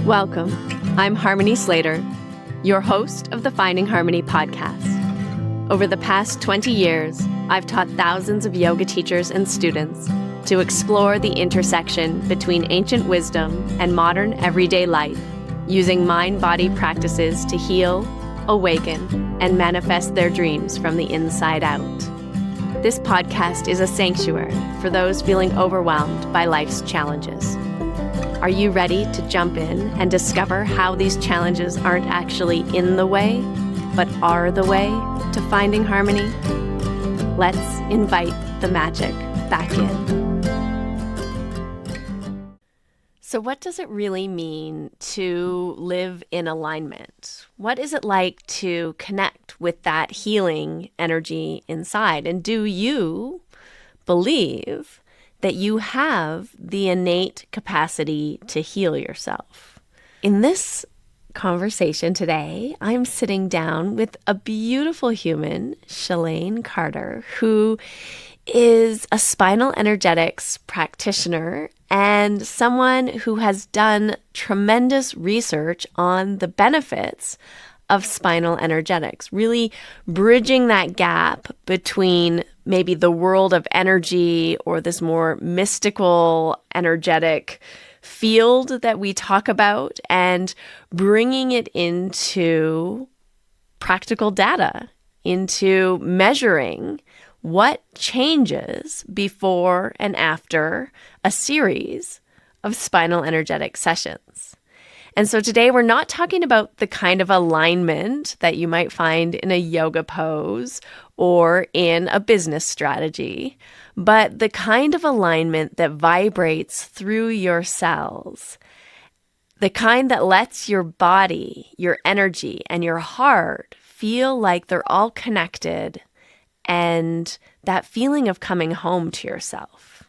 Welcome. I'm Harmony Slater, your host of the Finding Harmony podcast. Over the past 20 years, I've taught thousands of yoga teachers and students to explore the intersection between ancient wisdom and modern everyday life, using mind-body practices to heal, awaken, and manifest their dreams from the inside out. This podcast is a sanctuary for those feeling overwhelmed by life's challenges. Are you ready to jump in and discover how these challenges aren't actually in the way, but are the way to finding harmony? Let's invite the magic back in. So what does it really mean to live in alignment? What is it like to connect with that healing energy inside? And do you believe that you have the innate capacity to heal yourself? In this conversation today, I'm sitting down with a beautiful human, Shalane Carter, who is a spinal energetics practitioner and someone who has done tremendous research on the benefits of spinal energetics, really bridging that gap between maybe the world of energy or this more mystical, energetic field that we talk about and bringing it into practical data, into measuring what changes before and after a series of spinal energetic sessions. And so today we're not talking about the kind of alignment that you might find in a yoga pose or in a business strategy, but the kind of alignment that vibrates through your cells, the kind that lets your body, your energy, and your heart feel like they're all connected, and that feeling of coming home to yourself.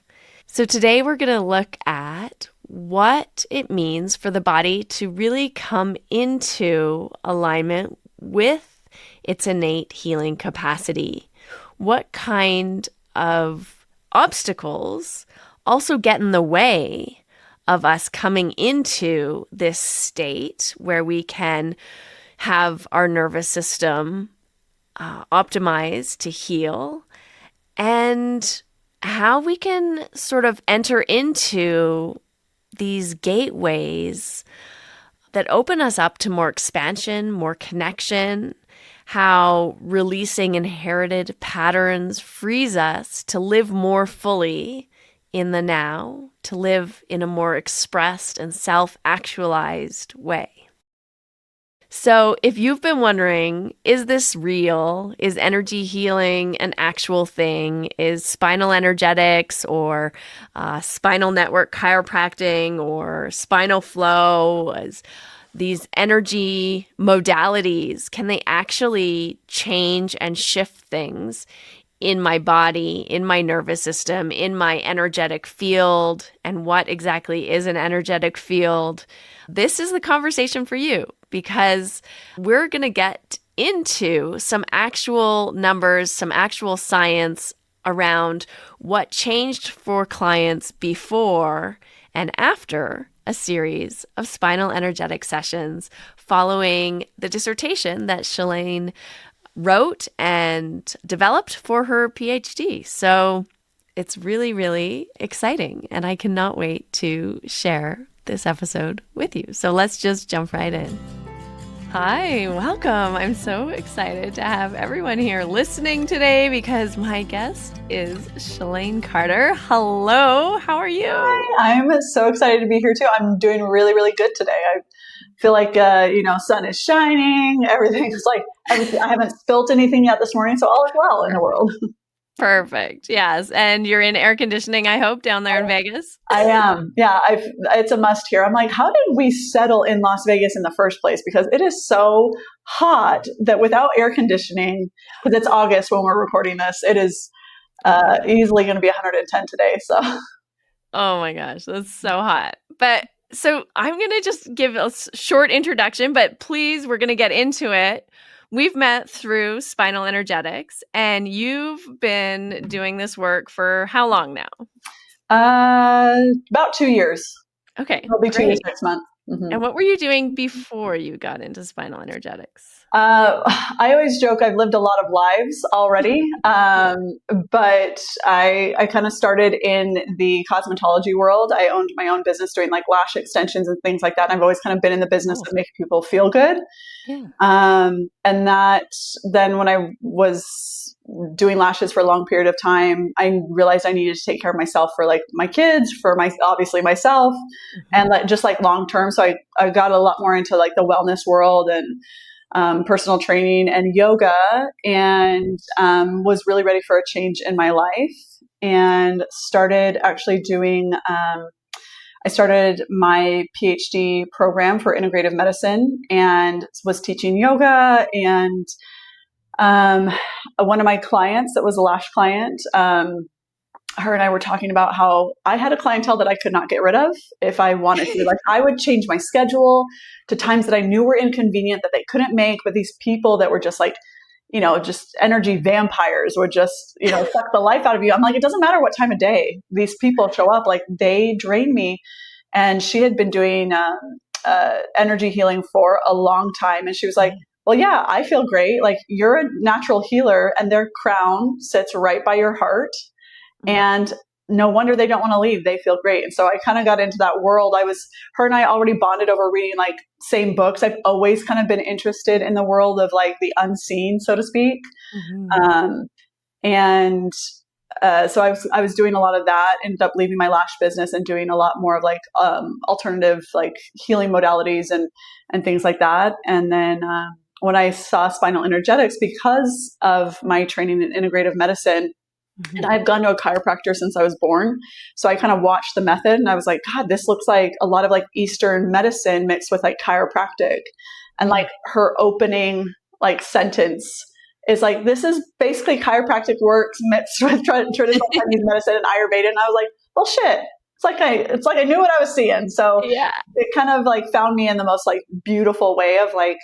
So today we're going to look at what it means for the body to really come into alignment with its innate healing capacity. What kind of obstacles also get in the way of us coming into this state where we can have our nervous system optimized to heal, and how we can sort of enter into these gateways that open us up to more expansion, more connection, how releasing inherited patterns frees us to live more fully in the now, to live in a more expressed and self-actualized way. So if you've been wondering, is this real? Is energy healing an actual thing? Is spinal energetics or spinal network chiropractic or spinal flow, is these energy modalities, can they actually change and shift things in my body, in my nervous system, in my energetic field? And what exactly is an energetic field? This is the conversation for you, because we're going to get into some actual numbers, some actual science around what changed for clients before and after a series of spinal energetic sessions following the dissertation that Shalane wrote and developed for her PhD. So it's really, really exciting, and I cannot wait to share this episode with you. So let's just jump right in. Hi, welcome. I'm so excited to have everyone here listening today because my guest is Shalane Carter. Hello, how are you? Hi, I'm so excited to be here too. I'm doing really, really good today. I feel like, sun is shining. Everything's like, I haven't spilt anything yet this morning, so all is well in the world. Perfect. Yes. And you're in air conditioning, I hope, down there in Vegas. I am. Yeah, it's a must here. I'm like, how did we settle in Las Vegas in the first place? Because it is so hot that without air conditioning, because it's August when we're recording this, it is easily going to be 110 today. So, oh my gosh, that's so hot. But so I'm going to just give a short introduction, but please, we're going to get into it. We've met through spinal energetics, and you've been doing this work for how long now? About 2 years. Okay. It'll be 2 years next month. Mhm. And what were you doing before you got into spinal energetics? I always joke I've lived a lot of lives already, Yeah. but I kind of started in the cosmetology world. I owned my own business doing like lash extensions and things like that. And I've always kind of been in the business Cool. of making people feel good. Yeah. And that then when I was doing lashes for a long period of time, I realized I needed to take care of myself for like my kids, for my, obviously myself, Mhm. and like, just like long term. So I got a lot more into like the wellness world and personal training and yoga, and was really ready for a change in my life, and started actually doing I started my PhD program for integrative medicine and was teaching yoga. And um, one of my clients that was a lash client, her and I were talking about how I had a clientele that I could not get rid of if I wanted to. Like, I would change my schedule to times that I knew were inconvenient that they couldn't make, but these people that were just like, just energy vampires would just, suck the life out of you. I'm like, it doesn't matter what time of day these people show up, like they drain me. And she had been doing energy healing for a long time. And she was like, well, yeah, I feel great. Like, you're a natural healer, and their crown sits right by your heart. Mhm. And no wonder they don't want to leave. They feel great. And so I kind of got into that world. Her and I already bonded over reading like same books. I've always kind of been interested in the world of like the unseen, so to speak. Mhm. Um, and so I was doing a lot of that. Ended up leaving my lash business and doing a lot more of like alternative like healing modalities and things like that. And then when I saw spinal energetics, because of my training in integrative medicine, and Mhm. I've gone to a chiropractor since I was born. So I kind of watched the method and I was like, God, this looks like a lot of like Eastern medicine mixed with like chiropractic. And Mm. like her opening like sentence is like, this is basically chiropractic works mixed with traditional Chinese medicine and Ayurveda. And I was like, well, shit. It's like I knew what I was seeing. So Yeah. it kind of like found me in the most like beautiful way of like,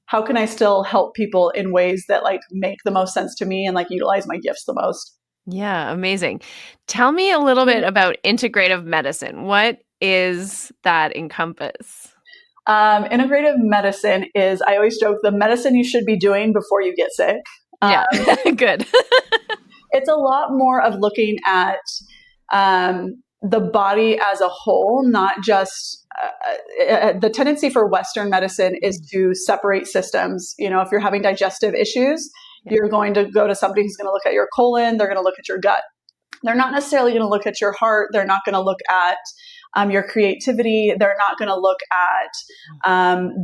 how can I still help people in ways that like make the most sense to me and like utilize my gifts the most? Yeah, amazing. Tell me a little bit about integrative medicine. What is that encompass? Integrative medicine is, I always joke, the medicine you should be doing before you get sick. Yeah, good. It's a lot more of looking at the body as a whole, not just the tendency for Western medicine is Mhm. to separate systems. If you're having digestive issues, Yeah. you're going to go to somebody who's going to look at your colon, they're going to look at your gut. They're not necessarily going to look at your heart. They're not going to look at your creativity. They're not going to look at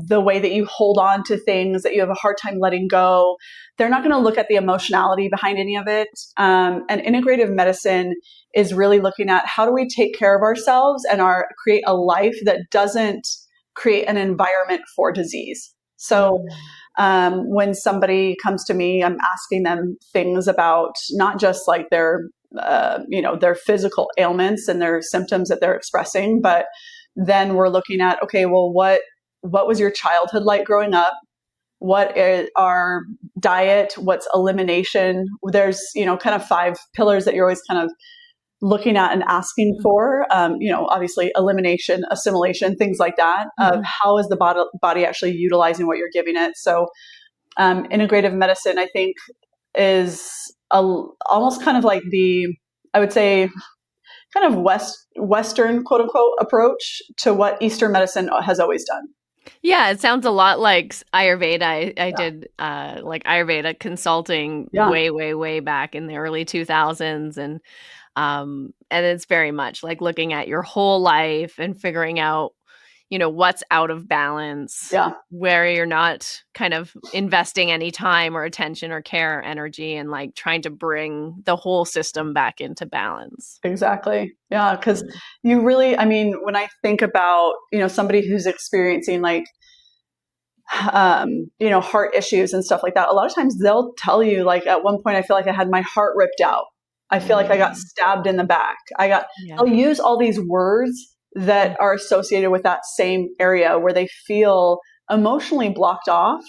the way that you hold on to things that you have a hard time letting go. They're not going to look at the emotionality behind any of it. And integrative medicine is really looking at how do we take care of ourselves and create a life that doesn't create an environment for disease. So Mm. when somebody comes to me, I'm asking them things about not just like their physical ailments and their symptoms that they're expressing, but then we're looking at, okay, well, what was your childhood like growing up? What is our diet? What's elimination? There's kind of 5 pillars that you're always kind of looking at and asking for. Obviously elimination, assimilation, things like that. Of Mhm. how is the body actually utilizing what you're giving it? So integrative medicine, I think, is almost kind of like I would say, kind of Western quote unquote approach to what Eastern medicine has always done. Yeah, it sounds a lot like Ayurveda. I Yeah. did like Ayurveda consulting Yeah. way, way, way back in the early 2000s, and it's very much like looking at your whole life and figuring out, what's out of balance, Yeah. where you're not kind of investing any time or attention or care or energy, and like trying to bring the whole system back into balance. Exactly. Yeah. Because you really, I mean, when I think about, somebody who's experiencing like, heart issues and stuff like that, a lot of times they'll tell you, like, at one point, I feel like I had my heart ripped out. I feel like I got Mm. stabbed in the back. Yeah. They'll use all these words that are associated with that same area where they feel emotionally blocked off.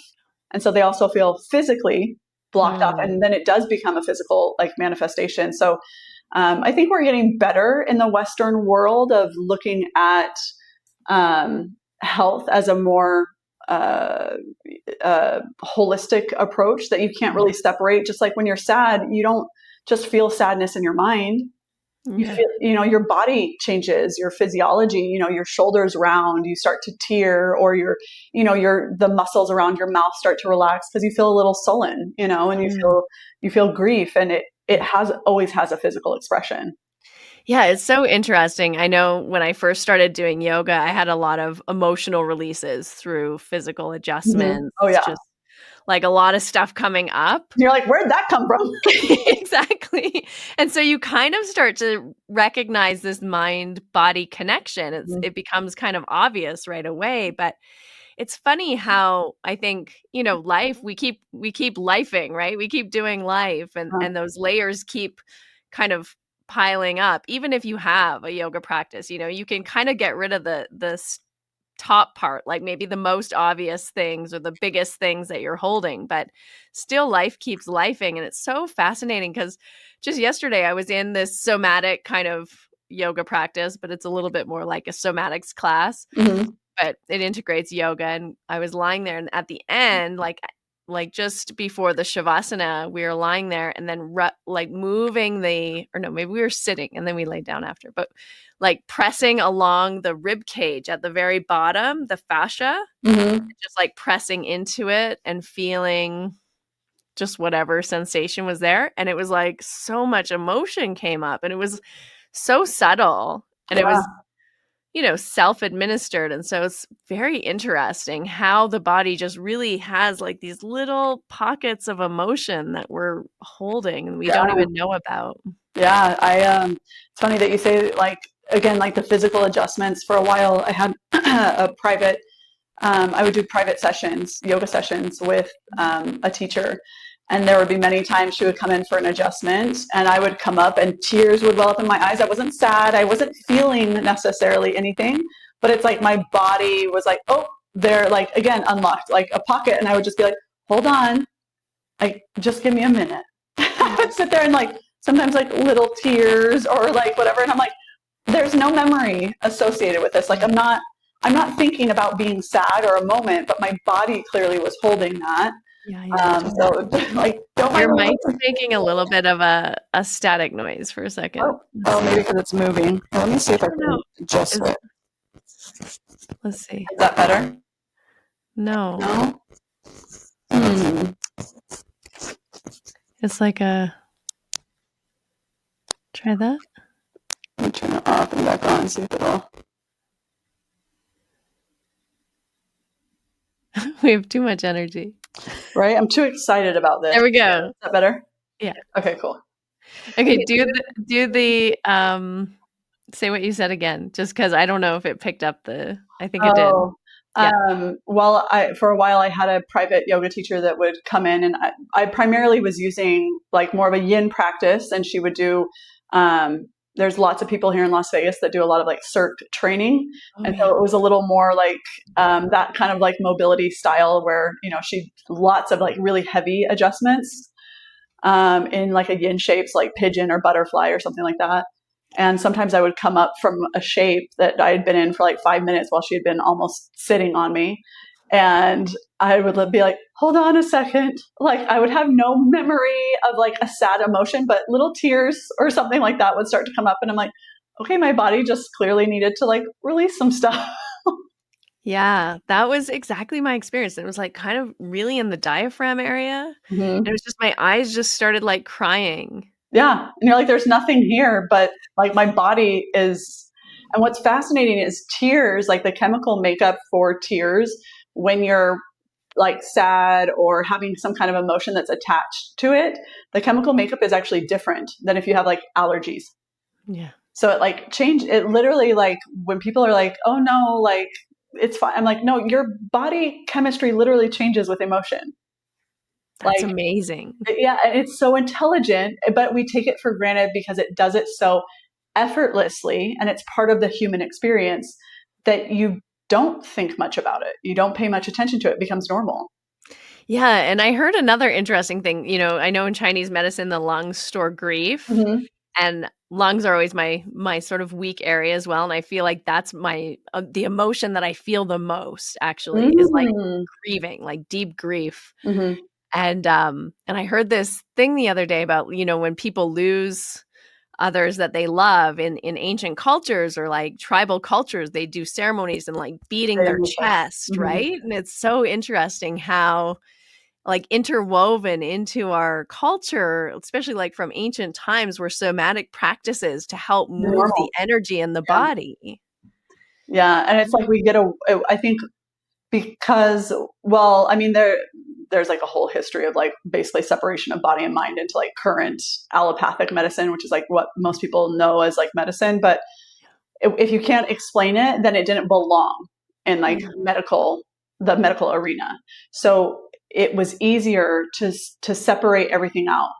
And so they also feel physically blocked off. Mm. And then it does become a physical like manifestation. So I think we're getting better in the Western world of looking at um, health as a more uh, holistic approach that you can't really separate. Just like when you're sad, you don't just feel sadness in your mind. You Yeah. feel, your body changes, your physiology, your shoulders round, you start to tear, or the muscles around your mouth start to relax because you feel a little sullen, and Mm. you feel grief, and it always has a physical expression. Yeah, it's so interesting. I know when I first started doing yoga, I had a lot of emotional releases through physical adjustments, Oh yeah. just like a lot of stuff coming up. You're like, where'd that come from? Exactly. And so you kind of start to recognize this mind-body connection. It becomes kind of obvious right away, but it's funny how I think, life we keep lifing, right? We keep doing life and those layers keep kind of piling up. Even if you have a yoga practice, you can kind of get rid of the top part, like maybe the most obvious things or the biggest things that you're holding, but still life keeps lifing. And it's so fascinating because just yesterday I was in this somatic kind of yoga practice, but it's a little bit more like a somatics class, Mm-hmm. but it integrates yoga. And I was lying there, and at the end, like just before the shavasana, we were lying there, and then like moving or no, maybe we were sitting, and then we laid down after, but like pressing along the rib cage at the very bottom, the fascia, Mm-hmm. just like pressing into it and feeling just whatever sensation was there. And it was like so much emotion came up, and it was so subtle, and it Yeah. was self-administered. And so it's very interesting how the body just really has like these little pockets of emotion that we're holding and we don't Yeah. even know about. Yeah. It's funny that you say, like, again, like the physical adjustments. For a while, I had a private, I would do private sessions, yoga sessions with a teacher. And there would be many times she would come in for an adjustment, and I would come up and tears would well up in my eyes. I wasn't sad. I wasn't feeling necessarily anything, but it's like my body was like, oh, they're like, again, unlocked, like a pocket. And I would just be like, hold on, like, just give me a minute. I would sit there and like, sometimes like little tears or like whatever. And I'm like, there's no memory associated with this. Like, I'm not thinking about being sad or a moment, but my body clearly was holding that. Yeah, yeah. So like, don't Your mind. mic's making a little bit of a static noise for a second. Oh, maybe because it's moving. Let me see if I I don't can know. adjust Is, it. let's see. Is that better? No, No. Hmm. it's like try that. Let me turn it off and back on and see if it'll. We have too much energy. Right? I'm too excited about this. There we go. Is that better? Yeah. Okay, cool. Okay, say what you said again, just because I don't know if it picked up I think it did. Oh, Yeah. well, for a while I had a private yoga teacher that would come in, and I primarily was using like more of a yin practice, and she would do. There's lots of people here in Las Vegas that do a lot of like circ training, Oh, and yeah. so it was a little more like that kind of like mobility style where she lots of like really heavy adjustments in like a yin shapes like pigeon or butterfly or something like that. And sometimes I would come up from a shape that I had been in for like 5 minutes while she had been almost sitting on me. And I would be like, hold on a second. Like, I would have no memory of like a sad emotion, but little tears or something like that would start to come up. And I'm like, okay, my body just clearly needed to like release some stuff. Yeah, that was exactly my experience. It was like kind of really in the diaphragm area. And it Mm-hmm. was just my eyes just started like crying. Yeah. And you're like, there's nothing here, but like my body is. And what's fascinating is tears, like the chemical makeup for tears when you're like sad or having some kind of emotion that's attached to it, the chemical makeup is actually different than if you have like allergies. Yeah. So it like changed it literally, like when people are like, oh no, like it's fine. I'm like, no, your body chemistry literally changes with emotion. That's Like, amazing. yeah, and it's so intelligent, but we take it for granted because it does it so effortlessly and it's part of the human experience that you don't think much about it. You don't pay much attention to it. It becomes normal. Yeah, and I heard another interesting thing, I know in Chinese medicine the lungs store grief. Mm-hmm. And lungs are always my sort of weak area as well, and I feel like that's my the emotion that I feel the most actually is like Mm. grieving, like deep grief. Hmm. And I heard this thing the other day about, when people lose others that they love in ancient cultures or like tribal cultures, they do ceremonies and like beating their chest, Hmm. right? And it's so interesting how like interwoven into our culture, especially like from ancient times, were somatic practices to help move the Normal. energy in the Yeah. body. Yeah. And it's like we get I think because, well, I mean, there's like a whole history of like basically separation of body and mind into like current allopathic medicine, which is like what most people know as like medicine. But if you can't explain it, then it didn't belong in like Mm. the medical arena. So it was easier to separate everything out,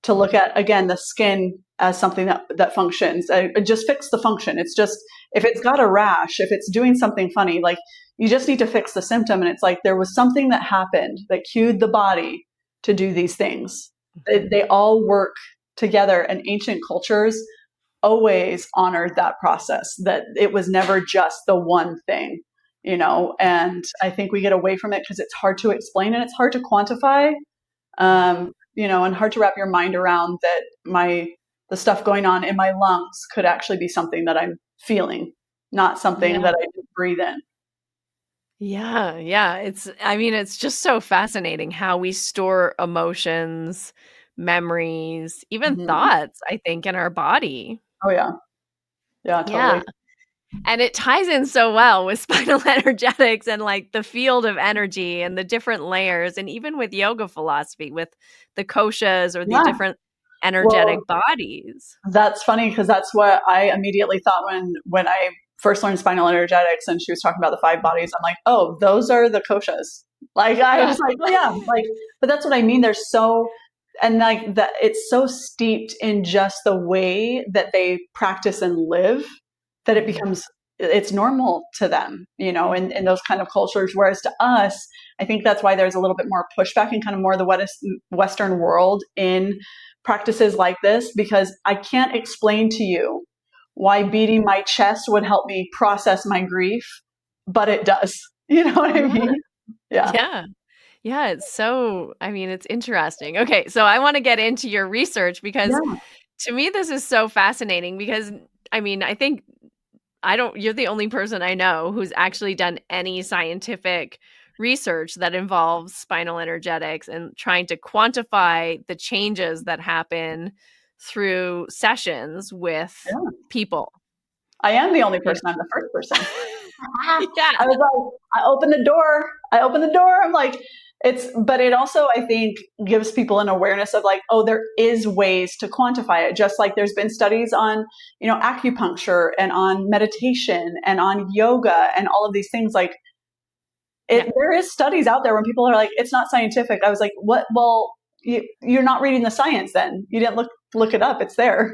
to look at again the skin as something that functions. Just fix the function. It's just, if it's got a rash, if it's doing something funny, like you just need to fix the symptom. And it's like there was something that happened that cued the body to do these things. They all work together, and ancient cultures always honored that process, that it was never just the one thing, and I think we get away from it because it's hard to explain and it's hard to quantify, and hard to wrap your mind around that the stuff going on in my lungs could actually be something that I'm feeling, not something Yeah. that I just breathe in. Yeah, yeah. I mean, it's just so fascinating how we store emotions, memories, even Hmm. thoughts, I think, in our body. Oh yeah, yeah, Yeah. totally. And it ties in so well with spinal energetics and like the field of energy and the different layers, and even with yoga philosophy, with the koshas or the Yeah. different Well, energetic bodies. that's funny because that's what I immediately thought when I first learned spinal energetics, and she was talking about the five bodies. I'm like, oh, those are the koshas. Like I Yeah. was like, oh yeah, like, but that's what I mean. There's so, and like that, it's so steeped in just the way that they practice and live that it Mhm. becomes, it's normal to them, Yeah. in those kind of cultures. Whereas to us, I think that's why there's a little bit more pushback in kind of more of the Western world in practices like this, because I can't explain to you why beating my chest would help me process my grief, but it does. You know what I Yeah. mean? Yeah. Yeah. Yeah, it's so I mean, it's interesting. Okay, so I wanna get into your research because Yeah. to me this is so fascinating because I mean, I think I don't you're the only person I know who's actually done any scientific research that involves spinal energetics and trying to quantify the changes that happen through sessions with Yeah. people. I am the only You person. I'm the first person. Yeah. I was like, I opened the door. I opened the door. I'm like, but it also, I think, gives people an awareness of like, oh, there is ways to quantify it. Just like there's been studies on, acupuncture and on meditation and on yoga and all of these things. Like, Yeah. there is studies out there when people are like, it's not scientific. I was like, what? Well, you're not reading the science then. You didn't look it up. It's there.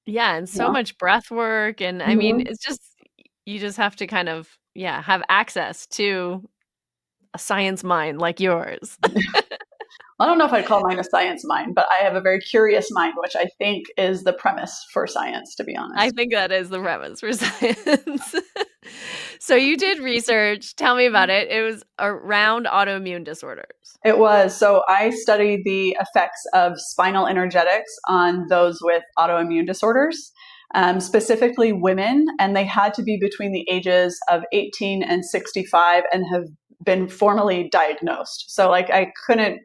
Yeah, and so Yeah. much breath work, and I mean, Mhm. it's just you just have to kind of, yeah, have access to a science mind like yours. I don't know if I'd call mine a science mind, but I have a very curious mind, which I think is the premise for science, to be I honest. think that is the premise for science. So you did research, tell me about it. It was around autoimmune disorders. It was. So I studied the effects of spinal energetics on those with autoimmune disorders, specifically women, and they had to be between the ages of 18 and 65 and have been formally diagnosed. So, like, I couldn't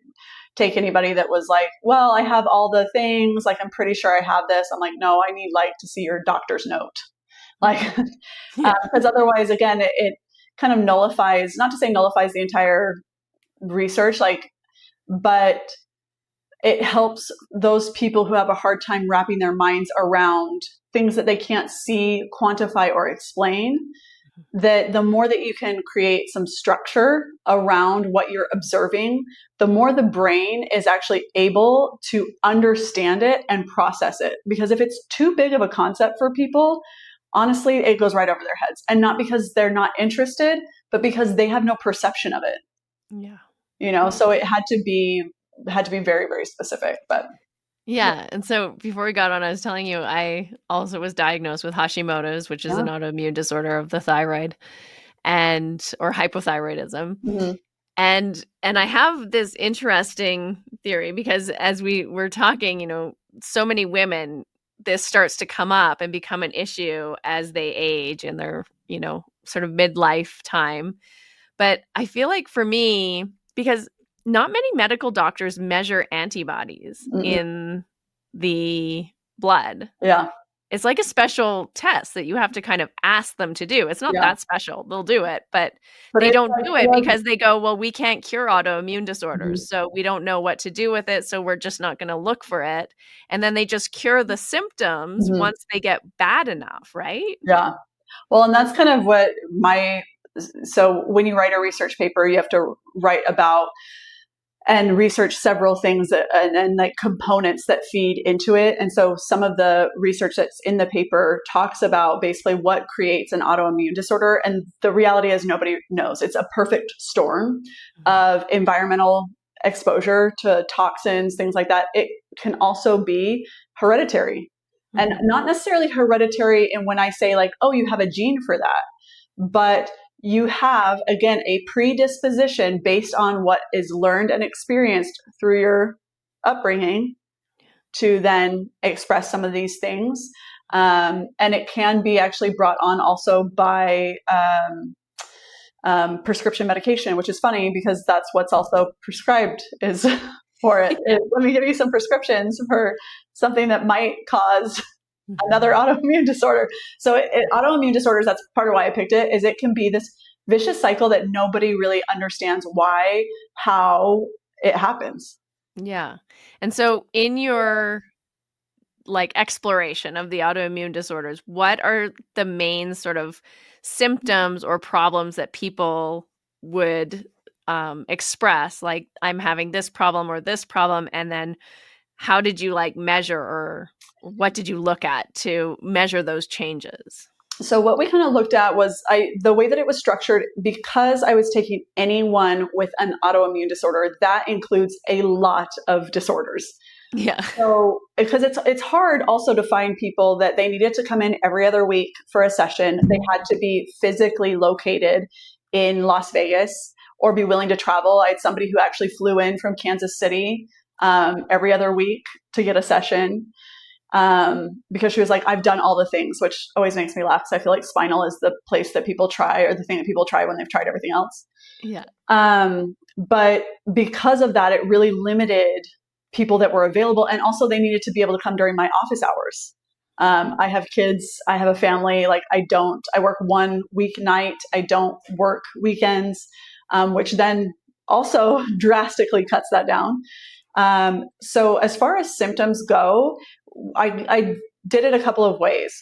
take anybody that was like, well, I have all the things, like, I'm pretty sure I have this. I'm like, no, I need like to see your doctor's note. Like, Mhm. Yeah. because otherwise, again, it kind of nullifies, not to say nullifies the entire research, like, but it helps those people who have a hard time wrapping their minds around things that they can't see, quantify, or explain. That the more that you can create some structure around what you're observing, the more the brain is actually able to understand it and process it. Because if it's too big of a concept for people, honestly, it goes right over their heads. And not because they're not interested, but because they have no perception of it. Yeah. So it had to be very, very specific. But Yeah. And so before we got on, I was telling you I also was diagnosed with Hashimoto's, which is Yeah. an autoimmune disorder of the thyroid and or hypothyroidism. Hmm. And I have this interesting theory because as we were talking, so many women, this starts to come up and become an issue as they age in their, sort of midlife time. But I feel like for me, because not many medical doctors measure antibodies Mm-mm. in the blood. Yeah. It's like a special test that you have to kind of ask them to do. It's not Yeah. that special. They'll do it, but But they it's don't like, do it because they go, well, we can't cure autoimmune disorders. Mhm. So we don't know what to do with it. So we're just not going to look for it. And then they just cure the symptoms Mhm. once they get bad enough, right? Yeah. Well, and that's kind of what so when you write a research paper, you have to write about and research several things and like components that feed into it. And so some of the research that's in the paper talks about basically what creates an autoimmune disorder. And the reality is nobody knows. It's a perfect storm of environmental exposure to toxins, things like that. It can also be hereditary, and Mm-hmm. not necessarily hereditary. And when I say like, oh, you have a gene for that, but you have, again, a predisposition based on what is learned and experienced through your upbringing to then express some of these things. And it can be actually brought on also by prescription medication, which is funny because that's what's also prescribed is for it. Let me give you some prescriptions for something that might cause another autoimmune disorder. So autoimmune disorders, that's part of why I picked it, is it can be this vicious cycle that nobody really understands why, how it happens. Yeah. And so in your like exploration of the autoimmune disorders, what are the main sort of symptoms or problems that people would express? Like, I'm having this problem or this problem, and then how did you like measure or what did you look at to measure those changes? So what we kind of looked at was the way that it was structured, because I was taking anyone with an autoimmune disorder, that includes a lot of disorders. Yeah. So, because it's hard also to find people that they needed to come in every other week for a session. They had to be physically located in Las Vegas or be willing to travel. I had somebody who actually flew in from Kansas City every other week to get a session because she was like, I've done all the things, which always makes me laugh because I feel like spinal is the place that people try or the thing that people try when they've tried everything else. Yeah. But because of that, it really limited people that were available. And also they needed to be able to come during my office hours. I have kids, I have a family. Like I work one weeknight. I don't work weekends, which then also drastically cuts that down. So as far as symptoms go, I did it a couple of ways.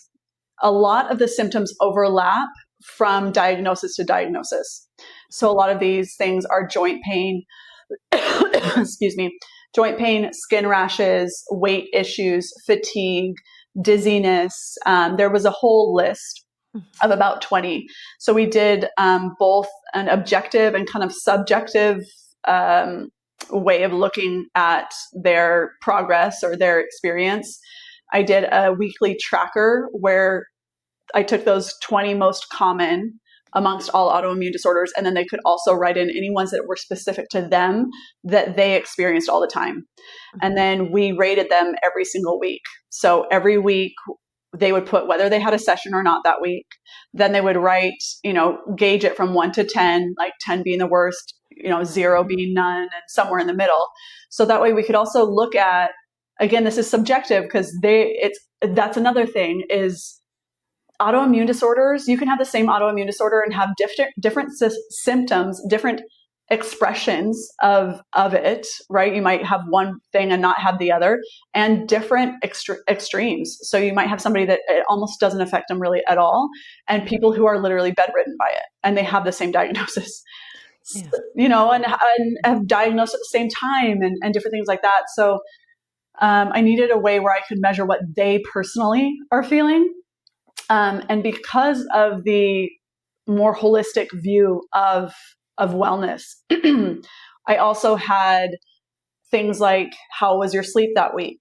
A lot of the symptoms overlap from diagnosis to diagnosis. So a lot of these things are joint pain, excuse me, joint pain, skin rashes, weight issues, fatigue, dizziness. There was a whole list of about 20. So we did both an objective and kind of subjective way of looking at their progress or their experience. I did a weekly tracker where I took those 20 most common amongst all autoimmune disorders, and then they could also write in any ones that were specific to them that they experienced all the time. And then we rated them every single week. So every week they would put whether they had a session or not that week. Then they would write, gauge it from 1 to 10, like 10 being the worst, 0 being none, and somewhere in the middle. So that way we could also look at, again, this is subjective because that's another thing is autoimmune disorders. You can have the same autoimmune disorder and have different symptoms, different expressions of it, right? You might have one thing and not have the other, and different extremes. So you might have somebody that it almost doesn't affect them really at all, and people who are literally bedridden by it, and they have the same diagnosis, Yeah. and have diagnosed at the same time, and different things like that. So I needed a way where I could measure what they personally are feeling. And because of the more holistic view of wellness, I also had things like, how was your sleep that week?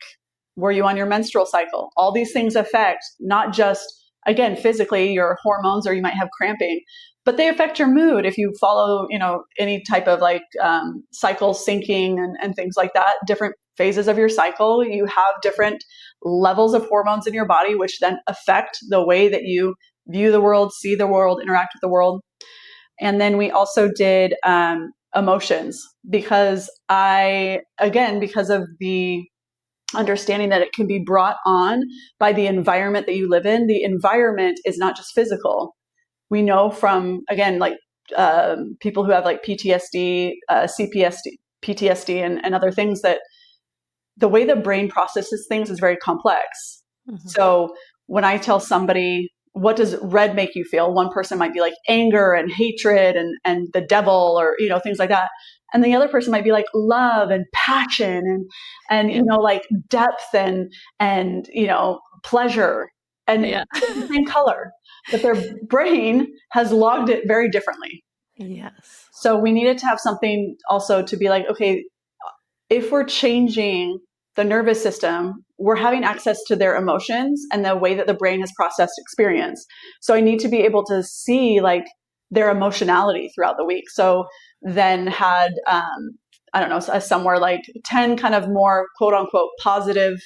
Were you on your menstrual cycle? All these things affect not just, again, physically your hormones, or you might have cramping, but they affect your mood. If you follow, any type of like cycle syncing and things like that, different phases of your cycle, you have different levels of hormones in your body, which then affect the way that you view the world, see the world, interact with the world. And then we also did emotions, because because of the understanding that it can be brought on by the environment that you live in. The environment is not just physical. We know from, again, like people who have like PTSD, CPSD, PTSD, and other things, that the way the brain processes things is very complex. Mm-hmm. So when I tell somebody, what does red make you feel? One person might be like anger and hatred and the devil, or, things like that. And the other person might be like love and passion and like depth and pleasure, and it's the same color, but their brain has logged it very differently. Yes. So we needed to have something also to be like, okay, if we're changing the nervous system, we're having access to their emotions and the way that the brain has processed experience. So I need to be able to see like their emotionality throughout the week. So then had, somewhere like 10 kind of more quote unquote positive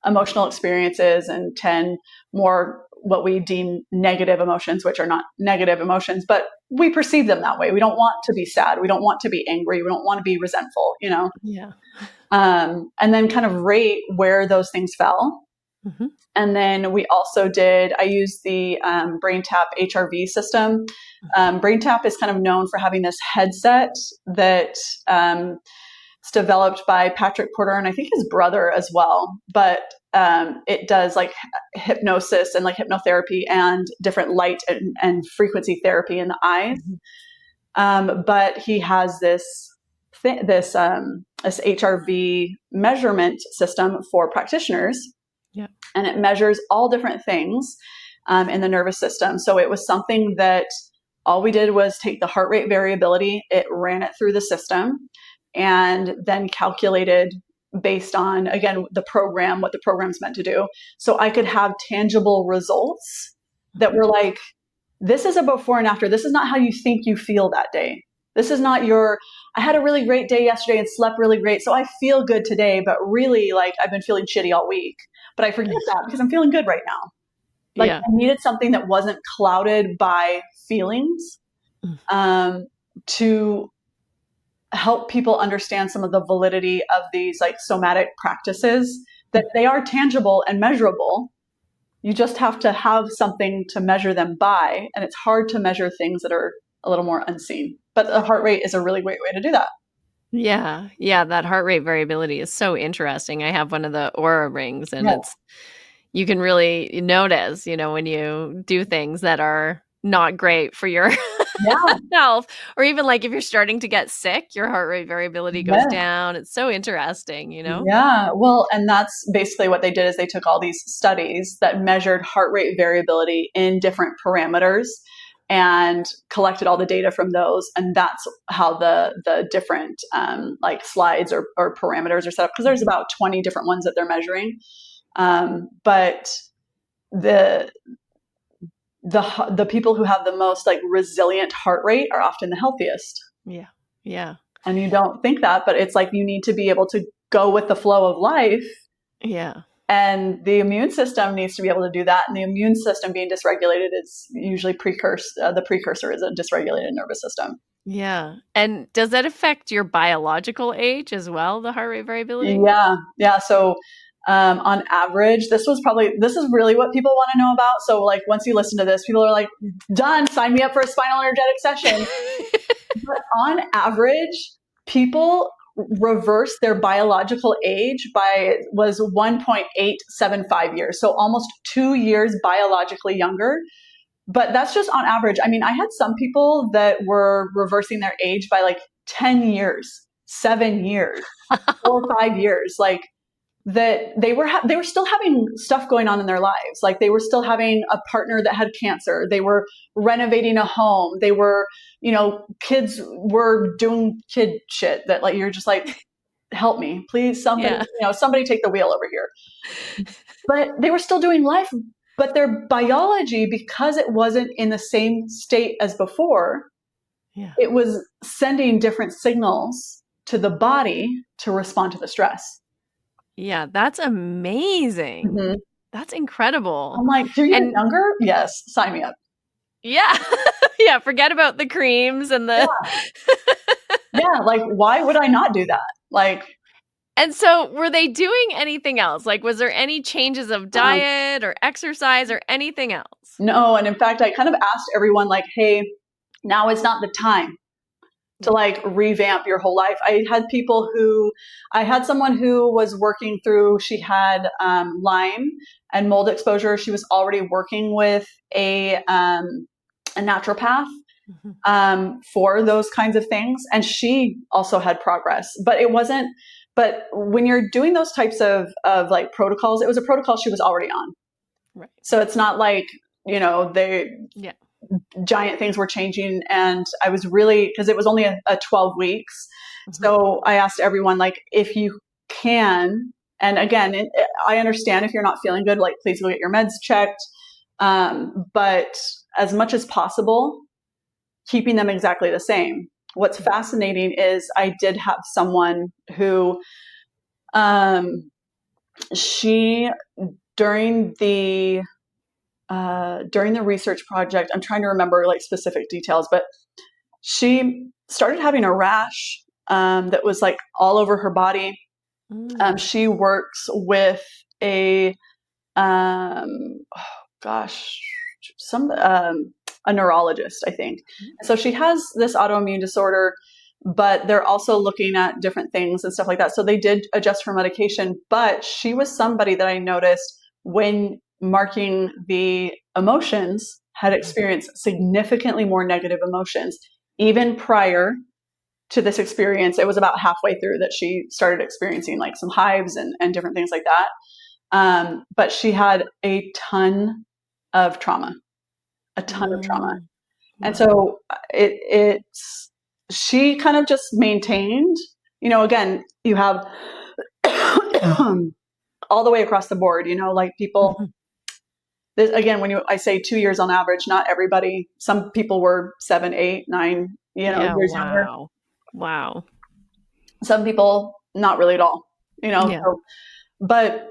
emotional experiences, and 10 more what we deem negative emotions, which are not negative emotions, but we perceive them that way. We don't want to be sad. We don't want to be angry. We don't want to be resentful, Yeah. And then kind of rate where those things fell. Mm-hmm. And then I used the BrainTap HRV system. BrainTap is kind of known for having this headset that it's developed by Patrick Porter and I think his brother as well. But it does like hypnosis and like hypnotherapy and different light and frequency therapy in the eyes. Mm-hmm. But he has this HRV measurement system for practitioners. Yeah. And it measures all different things in the nervous system. So it was something that all we did was take the heart rate variability, it ran it through the system, and then calculated based on, again, what the program's meant to do. So I could have tangible results that were like, this is a before and after. This is not how you think you feel that day. This is not I had a really great day yesterday and slept really great, so I feel good today, but really, like, I've been feeling shitty all week. But I forget that because I'm feeling good right now. Like, I needed something that wasn't clouded by feelings to help people understand some of the validity of these, like, somatic practices, that they are tangible and measurable. You just have to have something to measure them by, and it's hard to measure things that are a little more unseen. But the heart rate is a really great way to do that. Yeah. Yeah. That heart rate variability is so interesting. I have one of the Aura rings, and you can really notice, when you do things that are not great for your health, or even like if you're starting to get sick, your heart rate variability goes down. It's so interesting, Yeah. Well, and that's basically what they did, is they took all these studies that measured heart rate variability in different parameters and collected all the data from those. And that's how the different like slides or parameters are set up, because there's about 20 different ones that they're measuring. But the people who have the most like resilient heart rate are often the healthiest. Yeah. Yeah. And you don't think that, but it's like you need to be able to go with the flow of life. Yeah. And the immune system needs to be able to do that. And the immune system being dysregulated is usually the precursor is a dysregulated nervous system. Yeah. And does that affect your biological age as well, the heart rate variability? Yeah. Yeah. So on average, this is really what people want to know about. So like once you listen to this, people are like, done, sign me up for a spinal energetic session. But on average, people reverse their biological age was 1.875 years. So almost 2 years biologically younger. But that's just on average. I mean, I had some people that were reversing their age by like 10 years, 7 years, 4 or 5 years. Like, that they were still having stuff going on in their lives. Like, they were still having a partner that had cancer. They were renovating a home. They were, kids were doing kid shit that, like, you're just like, help me, please, somebody, Yeah. somebody take the wheel over here. But they were still doing life, but their biology, because it wasn't in the same state as before, Yeah. it was sending different signals to the body to respond to the stress. Yeah, that's amazing. Mm-hmm. That's incredible. I'm like, do you get And younger? Yes, sign me up. yeah. Yeah, forget about the creams and the Yeah, like, why would I not do that? Like, And so were they doing anything else? Like, was there any changes of um, diet or exercise or anything else? no. And in fact, I kind of asked everyone, like, hey, now is not the time to Yeah. like revamp your whole life. I had someone who was working through, she had Lyme and mold exposure. She was already working with a naturopath Mhm. for those kinds of things. And she also had progress, but it wasn't, but when you're doing those types of like protocols, it was a protocol she was already on. Right. So it's not like, they Yeah. giant things were changing. And I was really, because it was only a 12 weeks. Mhm. So I asked everyone, like, if you can, and again, I understand if you're not feeling good, like, please go get your meds checked. But as much as possible, keeping them exactly the same. What's fascinating is I did have someone who, she, during the research project, I'm trying to remember like specific details, but she started having a rash that was like all over her body. Mm. She works with a gosh, a neurologist, I think. And so she has this autoimmune disorder, but they're also looking at different things and stuff like that. So they did adjust her medication, but she was somebody that I noticed when marking the emotions had experienced significantly more negative emotions, even prior to this experience. It was about halfway through that she started experiencing like some hives and different things like that. But she had a ton of trauma, a ton of trauma. Mm. And Wow. so she kind of just maintained, again, you have all the way across the board, like people, Mhm. again, I say 2 years on average, not everybody, some people were 7, 8, 9, Yeah, years younger. wow. Wow. Some people, not really at all, Yeah. so, but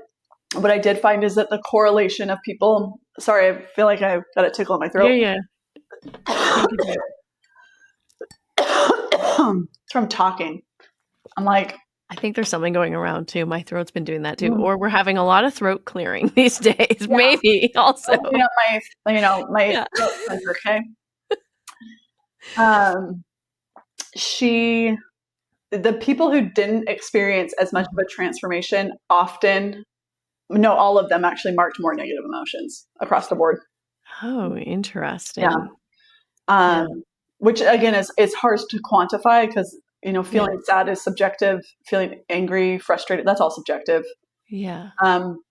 what I did find is that the correlation of people, sorry, I feel like I've got a tickle in my Yeah, throat. yeah. Take your time. It's from talking. I'm like, I think there's something going around too. My throat's been doing that too. mm, Or we're having a lot of throat clearing these days. yeah, Maybe also. opening up my Yeah. throat cleanser, okay? Um, she, the people who didn't experience as much of Mhm. a transformation often, no, all of them actually marked more negative emotions across the board. Oh, Yeah. interesting. Yeah. Um, which again is hard to quantify because, Yeah. feeling sad is subjective, feeling angry, frustrated, that's all subjective. Yeah. Um,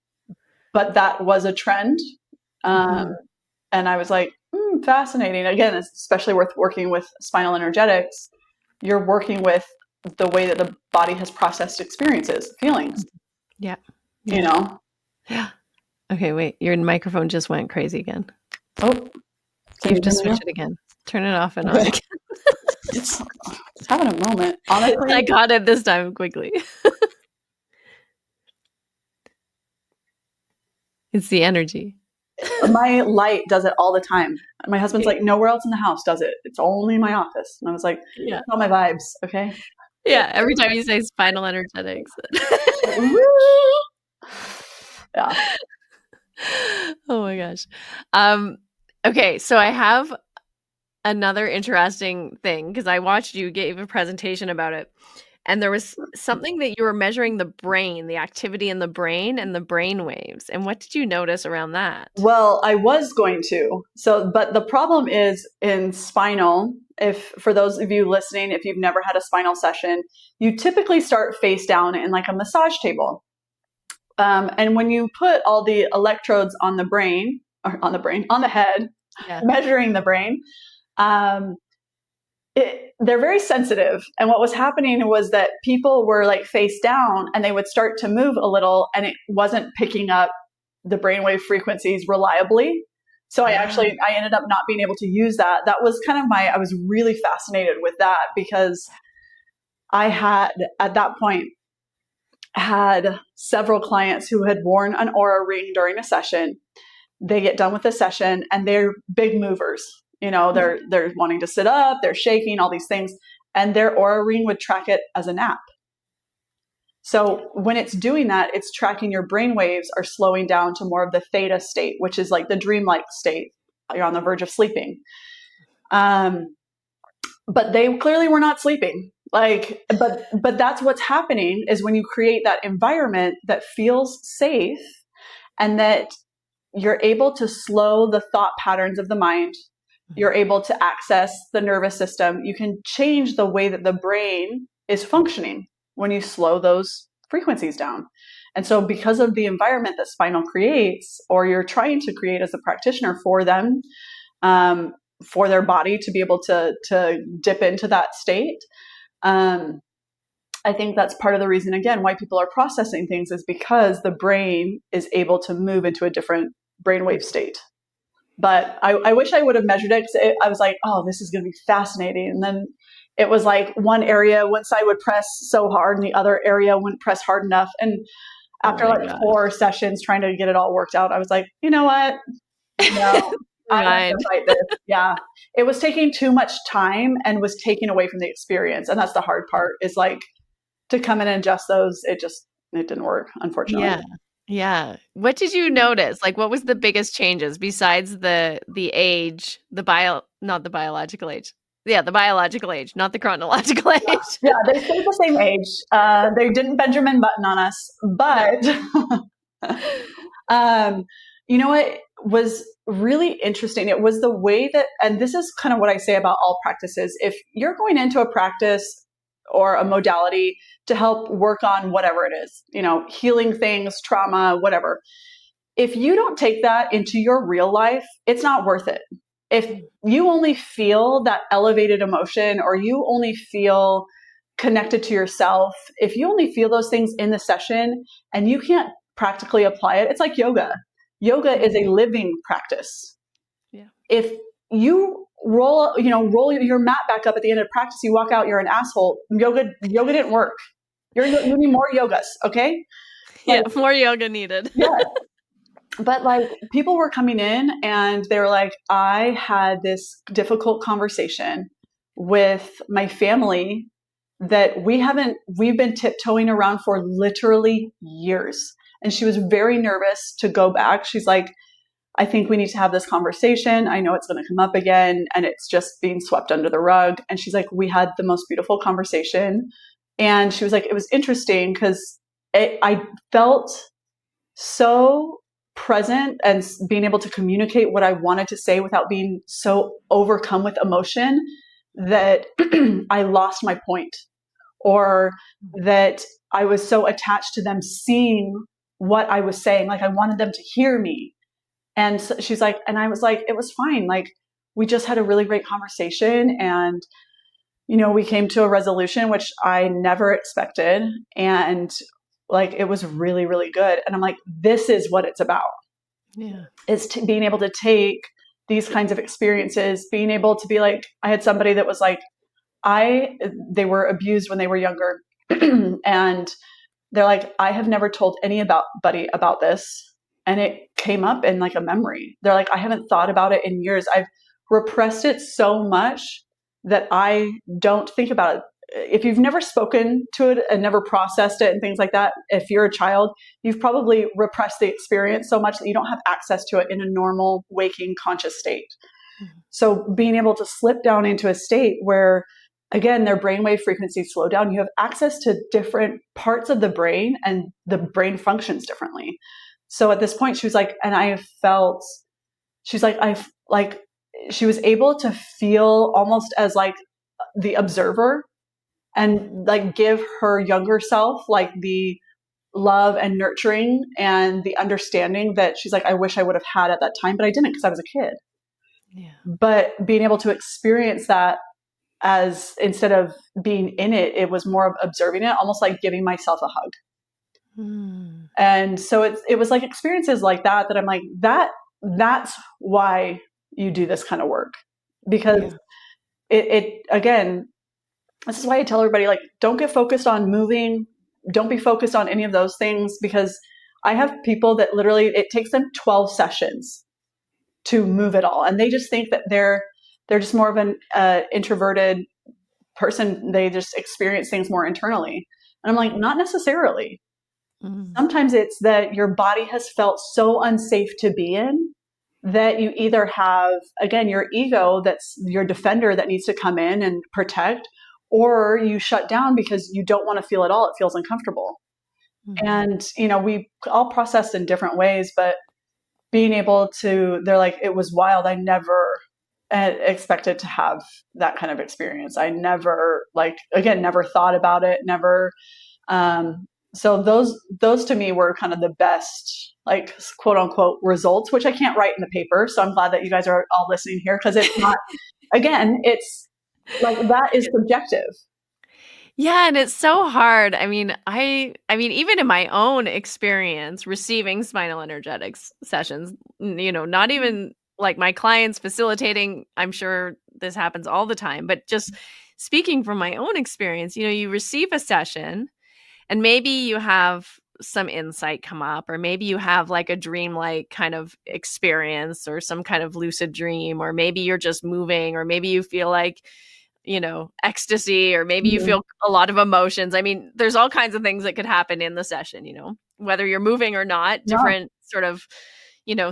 but that was a trend. Um, Mhm. and I was like, fascinating. Again, it's especially worth working with spinal energetics. You're working with the way that the body has processed experiences, feelings, Yeah. you Yeah. know? Yeah. Okay, wait. Your microphone just went crazy again. Oh, You can have you to hear me switch it again. Turn it off and now? on Okay. again. It's having a moment. Honestly, I got it this time quickly. It's the energy. my light does it all the time. My husband's like, nowhere else in the house does it. It's only my office. And I was like, Yeah. it's all my vibes, okay? Yeah. Every time you say spinal energetics. Like, woo! Yeah. Oh my gosh. Um, okay, so I have another interesting thing because I watched you gave a presentation about it. And there was something that you were measuring the brain, the activity in the brain and the brain waves. And what did you notice around that? Well, I was going to. So, but the problem is in spinal, if for those of you listening, if you've never had a spinal session, you typically start face down in like a massage table. And when you put all the electrodes on the brain, or on the brain, on the head, Yeah. measuring the brain, um, they're very sensitive. And what was happening was that people were like face down and they would start to move a little and it wasn't picking up the brainwave frequencies reliably. So I ended up not being able to use that. That was kind of I was really fascinated with that because I had at that point had several clients who had worn an aura ring during a session. They get done with the session and they're big movers. They're wanting to sit up, they're shaking, all these things, and their aura ring would track it as a nap. So when it's doing that, it's tracking your brain waves are slowing down to more of the theta state, which is like the dreamlike state. You're on the verge of sleeping. But they clearly were not sleeping. But that's what's happening is when you create that environment that feels safe and that you're able to slow the thought patterns of the mind, you're able to access the nervous system. You can change the way that the brain is functioning when you slow those frequencies down. And so because of the environment that spinal creates, or you're trying to create as a practitioner for them, for their body to be able to dip into that state, I think that's part of the reason, again, why people are processing things is because the brain is able to move into a different brainwave state. But I wish I would have measured it because I was like, oh, this is going to be fascinating. And then it was like one area, one side would press so hard and the other area wouldn't press hard enough. And after God. 4 sessions trying to get it all worked out, I was like, you know what? No, I have to fight this. Yeah. It was taking too much time and was taking away from the experience. And that's the hard part is like to come in and adjust those. It didn't work, unfortunately. Yeah. Yeah. What did you notice? Like, what was the biggest changes besides the age, not the biological age? Yeah, the biological age, not the chronological age. Yeah, they stayed the same age. They didn't Benjamin Button on us, but you know what was really interesting? It was the way that, and this is kind of what I say about all practices. If you're going into a practice or a modality to help work on whatever it is, healing things, trauma, whatever. If you don't take that into your real life, it's not worth it. If you only feel that elevated emotion or you only feel connected to yourself, if you only feel those things in the session and you can't practically apply it, it's like yoga. Yoga is a living practice. Yeah. If you roll your mat back up at the end of practice, you walk out, you're an asshole. Yoga didn't work. You need more yogas, okay? Yeah, more yoga needed. Yeah. But people were coming in and they were like, I had this difficult conversation with my family that we've been tiptoeing around for literally years. And she was very nervous to go back. She's like, I think we need to have this conversation. I know it's going to come up again and it's just being swept under the rug. And she's like, we had the most beautiful conversation. And she was like, it was interesting because I felt so present and being able to communicate what I wanted to say without being so overcome with emotion that I lost my point, or that I was so attached to them seeing what I was saying. Like I wanted them to hear me. And so she's like, and I was like, it was fine. Like we just had a really great conversation and, we came to a resolution, which I never expected. And it was really, really good. And I'm like, this is what it's about. Yeah. Is being able to take these kinds of experiences, being able to be like, I had somebody that was like, they were abused when they were younger. And they're like, I have never told anybody about this. And it came up in a memory. They're like, I haven't thought about it in years. I've repressed it so much that I don't think about it. If you've never spoken to it and never processed it and things like that, if you're a child, you've probably repressed the experience so much that you don't have access to it in a normal, waking, conscious state. Mm-hmm. So being able to slip down into a state where, again, their brainwave frequencies slow down, you have access to different parts of the brain and the brain functions differently. So at this point, she was like, and she was able to feel almost as the observer and give her younger self the love and nurturing and the understanding that she's like, I wish I would have had at that time, but I didn't because I was a kid. Yeah. But being able to experience that as instead of being in it, it was more of observing it, almost like giving myself a hug. Mm. And so it was like experiences like that I'm like, that's why you do this kind of work. Because Yeah. it again, this is why I tell everybody, like, don't get focused on moving. Don't be focused on any of those things, because I have people that literally, it takes them 12 sessions to move it all. And they just think that they're just more of an introverted person. They just experience things more internally. And I'm like, not necessarily. Mm. Sometimes it's that your body has felt so unsafe to be in that you either have, again, your ego, that's your defender that needs to come in and protect, or you shut down because you don't want to feel it all. It feels uncomfortable. Mm. And, we all processed in different ways, but being able to, they're like, it was wild. I never expected to have that kind of experience. I never, like, again, never thought about it, never. So those to me were kind of the best, like, quote unquote results, which I can't write in the paper. So I'm glad that you guys are all listening here, because it's not, again, it's like, that is subjective. Yeah, and it's so hard. I mean, even in my own experience receiving spinal energetics sessions, not even like my clients facilitating, I'm sure this happens all the time, but just speaking from my own experience, you receive a session and maybe you have some insight come up, or maybe you have like a dream-like kind of experience or some kind of lucid dream, or maybe you're just moving, or maybe you feel like ecstasy, or maybe you Mhm. feel a lot of emotions. I mean, there's all kinds of things that could happen in the session, whether you're moving or not, Yeah. different sort of,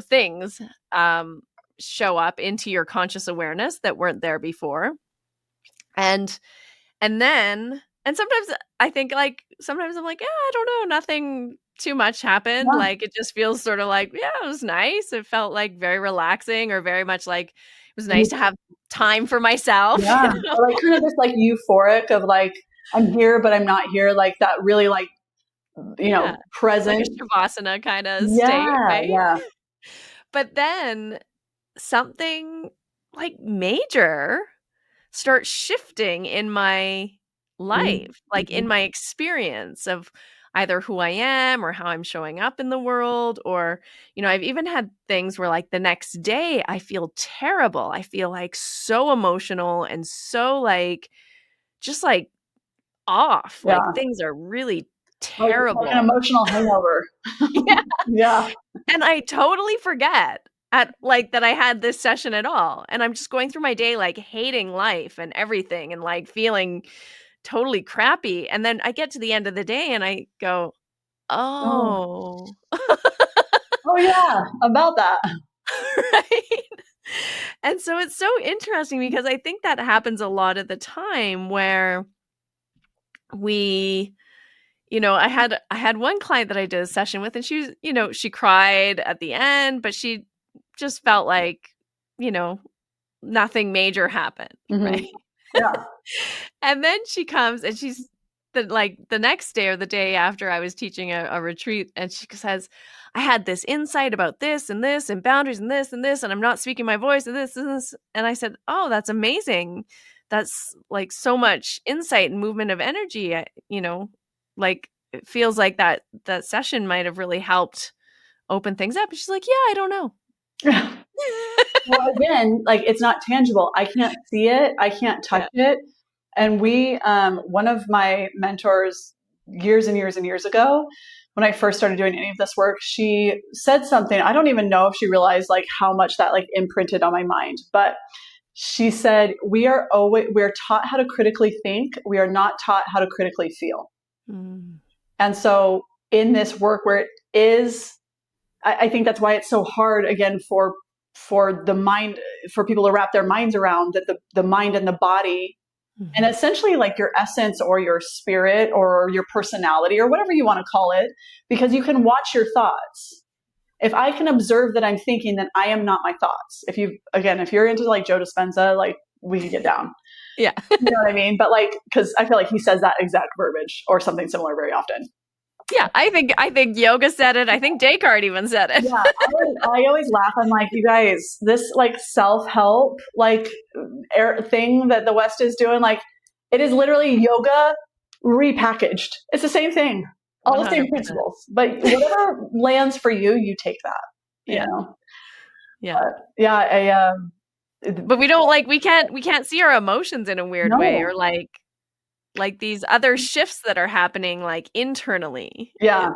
things um, show up into your conscious awareness that weren't there before. And and sometimes I think, like, sometimes I'm like, yeah, I don't know, nothing too much happened. Yeah. Like, it just feels sort of like, yeah, it was nice. It felt like very relaxing, or very much like it was nice to have time for myself, Yeah. Or like kind of this like euphoric of like, I'm here, but I'm not here. Like that really like, Yeah, like a present. shavasana kinda state, Yeah. right? Yeah. But then something, like, major starts shifting in my life, like, in Mm-hmm. my experience of either who I am or how I'm showing up in the world, or, I've even had things where, like, the next day I feel terrible. I feel, like, so emotional and so, like, just, like, off, like, Yeah. things are really Like an terrible. emotional hangover. Yeah. Yeah. And I totally forget that I had this session at all, and I'm just going through my day, like, hating life and everything, and, like, feeling totally crappy, and then I get to the end of the day and I go, Oh. "Oh." Oh yeah. About that. Right? And so it's so interesting, because I think that happens a lot of the time where we I had one client that I did a session with, and she was, she cried at the end, but she just felt like, you know, nothing major happened, right? Mm-hmm. Yeah. And then she comes and the next day or the day after, I was teaching a retreat, and she says, I had this insight about this and boundaries and this, and I'm not speaking my voice and this and this. And I said, oh, that's amazing. That's like so much insight and movement of energy. Like it feels like that session might have really helped open things up. And she's like, yeah, I don't know. Well, again, like, it's not tangible. I can't see it. I can't touch Yeah. it. And one of my mentors years and years and years ago, when I first started doing any of this work, she said something. I don't even know if she realized like how much that like imprinted on my mind, but she said, we're taught how to critically think. We are not taught how to critically feel. Mm. And so in this work where it is, I think that's why it's so hard again for the mind, for people to wrap their minds around that the mind and the body, and Mhm. essentially like your essence or your spirit or your personality or whatever you want to call it, because you can watch your thoughts. If I can observe that I'm thinking, then I am not my thoughts. If you're into like Joe Dispenza, like, we could get down. Yeah. You know what I mean? But like, because I feel like he says that exact verbiage or something similar very often. Yeah, I think yoga said it. I think Descartes even said it. Yeah, I always laugh. I'm like, you guys, this like self-help like thing that the West is doing, like it is literally yoga repackaged. It's the same thing, all the same 100%. principles. But whatever lands for you, you take that. You Yeah. know. Yeah. But yeah, But we don't like we can't see our emotions in a weird way, or no, like these other shifts that are happening like internally. yeah.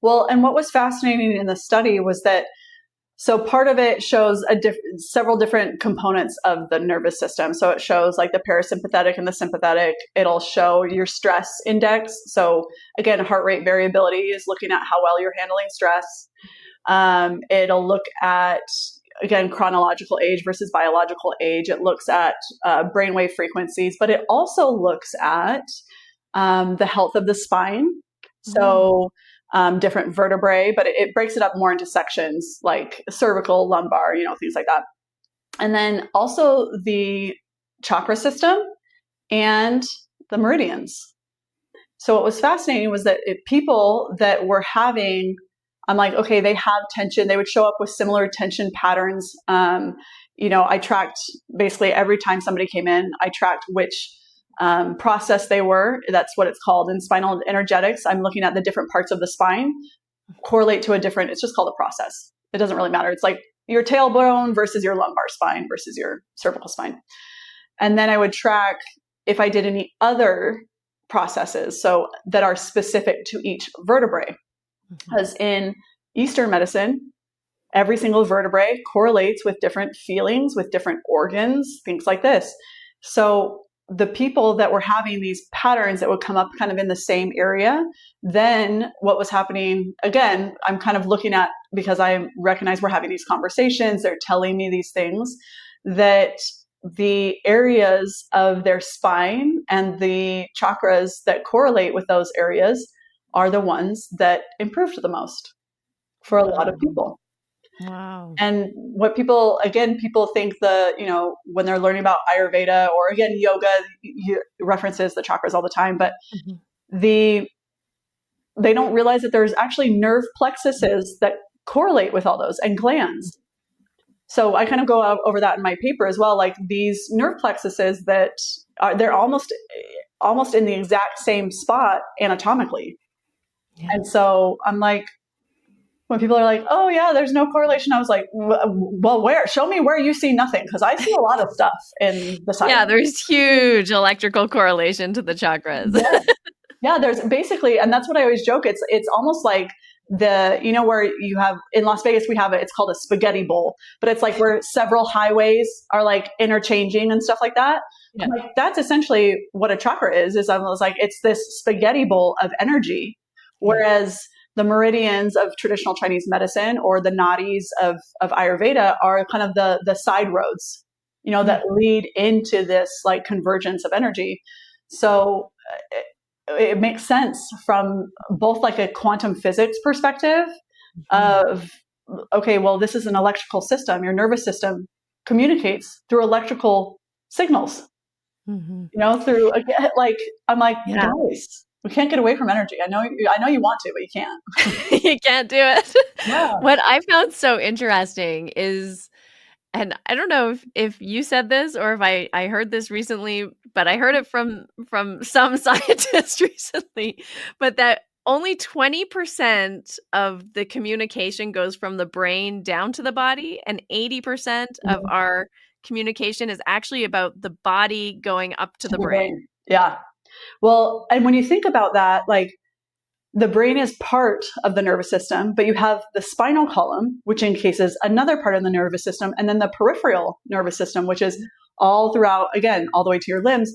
Well, and what was fascinating in the study was that so part of it shows several different components of the nervous system. So it shows like the parasympathetic and the sympathetic. It'll show your stress index. So again, heart rate variability is looking at how well you're handling stress. It'll look at, again, chronological age versus biological age. It looks at brainwave frequencies, but it also looks at the health of the spine. Mm. So different vertebrae, but it breaks it up more into sections like cervical, lumbar, things like that. And then also the chakra system and the meridians. So what was fascinating was that people that were having, I'm like, okay, they have tension. They would show up with similar tension patterns. I tracked basically every time somebody came in, I tracked which process they were. That's what it's called in spinal energetics. I'm looking at the different parts of the spine correlate to a different, it's just called a process. It doesn't really matter. It's like your tailbone versus your lumbar spine versus your cervical spine. And then I would track if I did any other processes, so that are specific to each vertebrae. Because in Eastern medicine, every single vertebrae correlates with different feelings, with different organs, things like this. So the people that were having these patterns that would come up kind of in the same area, then what was happening, again, I'm kind of looking at, because I recognize we're having these conversations, they're telling me these things, that the areas of their spine and the chakras that correlate with those areas are the ones that improved the most for a lot of Wow. people. Wow. And what people think when they're learning about Ayurveda or again, yoga references the chakras all the time, but Mhm. they don't realize that there's actually nerve plexuses that correlate with all those and glands. So I kind of go over that in my paper as well. Like these nerve plexuses that they're almost in the exact same spot anatomically. Yeah. And so I'm like, when people are like, "Oh yeah, there's no correlation," I was like, "Well, where? Show me where you see nothing, because I see a lot of stuff in the side." Yeah, there's huge electrical correlation to the chakras. Yeah, yeah. There's basically, and that's what I always joke. It's almost like where you have in Las Vegas, we have it. It's called a spaghetti bowl, but it's like where several highways are like interchanging and stuff like that. Yeah. I'm like, that's essentially what a chakra is. Is almost like it's this spaghetti bowl of energy, Yeah. whereas the meridians of traditional Chinese medicine or the nadis of Ayurveda are kind of the side roads, that lead into this like convergence of energy. So it makes sense from both like a quantum physics perspective Mhm. of, okay, well, this is an electrical system. Your nervous system communicates through electrical signals, Mhm. through like, I'm like, Yeah. guys, we can't get away from energy. I know you want to, but you can't. You can't do it. Yeah. What I found so interesting is, and I don't know if you said this or if I heard this recently, but I heard it from some scientists recently, but that only 20% of the communication goes from the brain down to the body, and 80% of our communication is actually about the body going up to To the the brain. brain. Yeah. Well, and when you think about that, like the brain is part of the nervous system, but you have the spinal column, which encases another part of the nervous system, and then the peripheral nervous system, which is all throughout, again, all the way to your limbs.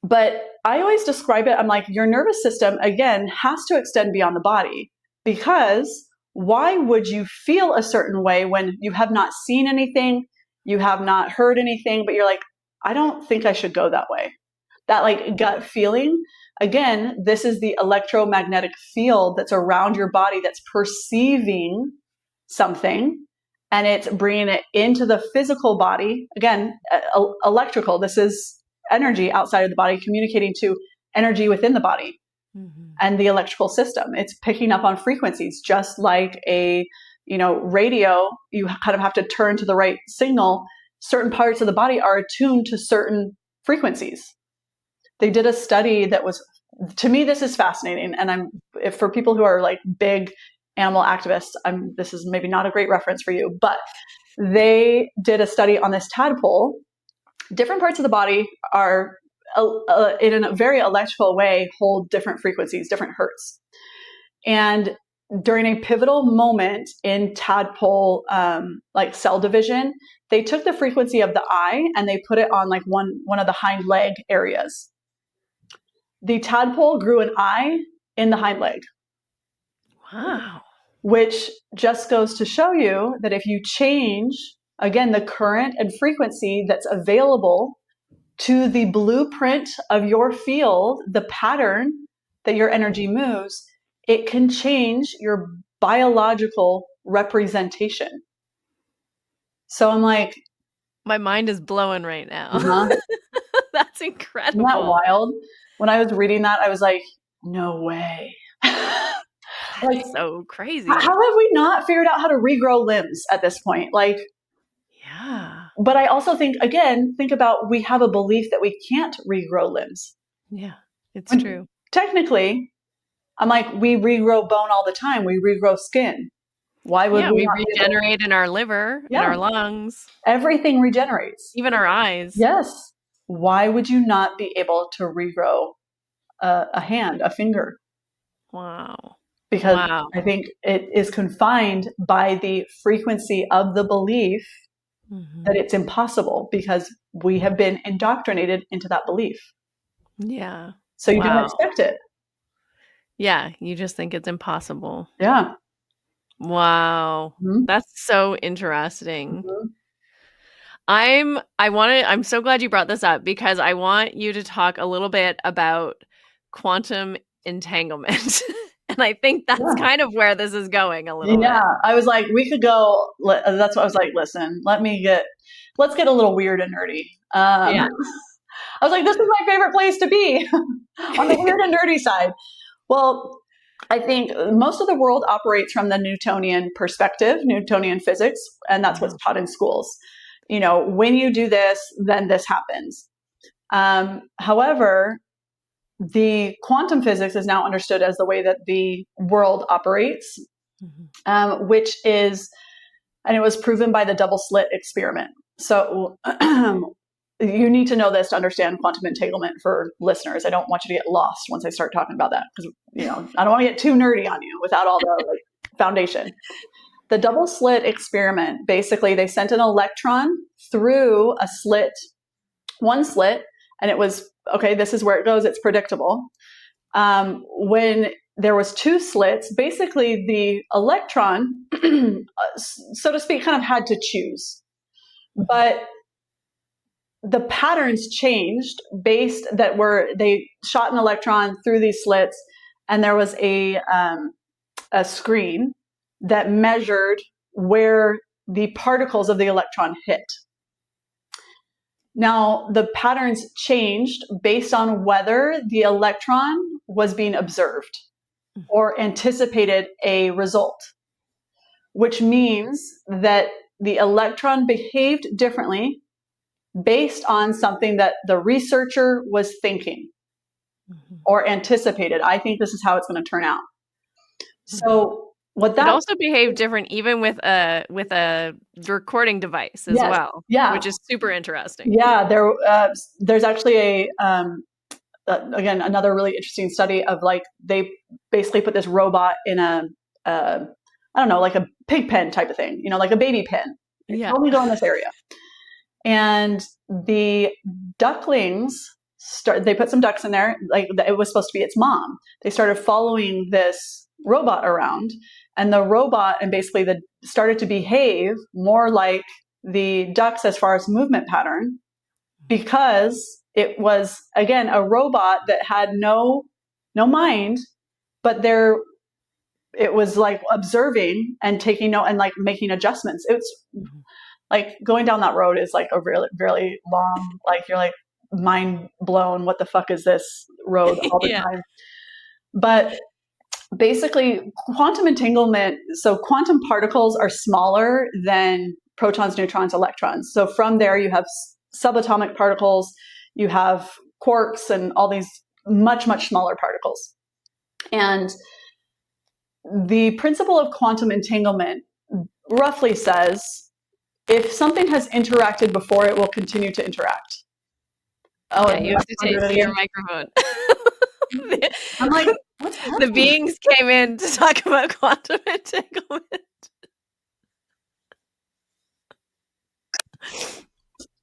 But I always describe it, I'm like, your nervous system, again, has to extend beyond the body, because why would you feel a certain way when you have not seen anything, you have not heard anything, but you're like, I don't think I should go that way. That like gut feeling, again, this is the electromagnetic field that's around your body that's perceiving something, and it's bringing it into the physical body. Again, electrical, this is energy outside of the body communicating to energy within the body. Mm-hmm. and the electrical system. It's picking up on frequencies, just like a, radio. You kind of have to turn to the right signal. Certain parts of the body are attuned to certain frequencies. They did a study that was, to me, this is fascinating. And for people who are like big animal activists, this is maybe not a great reference for you, but they did a study on this tadpole. Different parts of the body are in a very electrical way, hold different frequencies, different hertz. And during a pivotal moment in tadpole like cell division, they took the frequency of the eye and they put it on like one of the hind leg areas. The tadpole grew an eye in the hind leg. Wow. Which just goes to show you that if you change, again, the current and frequency that's available to the blueprint of your field, the pattern that your energy moves, it can change your biological representation. So I'm like, my mind is blowing right now. uh-huh. That's Isn't incredible. that wild? When I was reading that, I was like, no way. That's so crazy. How have we not figured out how to regrow limbs at this point? Like, yeah. But I also think about, we have a belief that we can't regrow limbs. Yeah, it's true. Technically, I'm like, we regrow bone all the time. We regrow skin. Why would we not regenerate in our liver, in our lungs? Everything regenerates. Even our eyes. Yes. Why would you not be able to regrow a hand, a finger? Wow. Because I think it is confined by the frequency of the belief that it's impossible, because we have been indoctrinated into that belief. Yeah. So you don't expect it. Yeah. You just think it's impossible. Yeah. Wow. Mm-hmm. That's so interesting. Mm-hmm. I'm so glad you brought this up, because I want you to talk a little bit about quantum entanglement. And I think that's kind of where this is going a little bit. Yeah. I was like, we could go, that's what I was like, listen, let's get a little weird and nerdy. I was like, this is my favorite place to be, on the weird and nerdy side. Well, I think most of the world operates from the Newtonian perspective, Newtonian physics, and that's what's taught in schools. When you do this, then this happens. However, the quantum physics is now understood as the way that the world operates, which is, and it was proven by the double slit experiment. So you need to know this to understand quantum entanglement for listeners. I don't want you to get lost once I start talking about that, because I don't want to get too nerdy on you without all the foundation. The double slit experiment, basically, they sent an electron through one slit, and it was, okay, this is where it goes. It's predictable. When there was two slits, basically the electron, so to speak, kind of had to choose. But the patterns changed they shot an electron through these slits, and there was a screen that measured where the particles of the electron hit. Now, the patterns changed based on whether the electron was being observed or anticipated a result, which means that the electron behaved differently based on something that the researcher was thinking or anticipated. I think this is how it's going to turn out. So it also behaved different even with a recording device as well. Yeah, which is super interesting. Yeah, there's actually again, another really interesting study of, like, they basically put this robot in I don't know, like a pig pen type of thing, like a baby pen. It's only go in this area. And the ducklings they put some ducks in there, like it was supposed to be its mom. They started following this robot around, and the robot basically started to behave more like the ducks as far as movement pattern, because it was, again, a robot that had no mind, but it was like observing and taking note and like making adjustments. It's like going down that road is like a really, really long, like you're like mind blown. What the fuck is this road all the time? But basically, quantum entanglement, so quantum particles are smaller than protons, neutrons, electrons. So from there, you have subatomic particles, you have quarks, and all these much, much smaller particles. And the principle of quantum entanglement roughly says if something has interacted before, it will continue to interact. Oh, Yeah, you have to take your microphone. I'm like, what's happening? The beings came in to talk about quantum entanglement.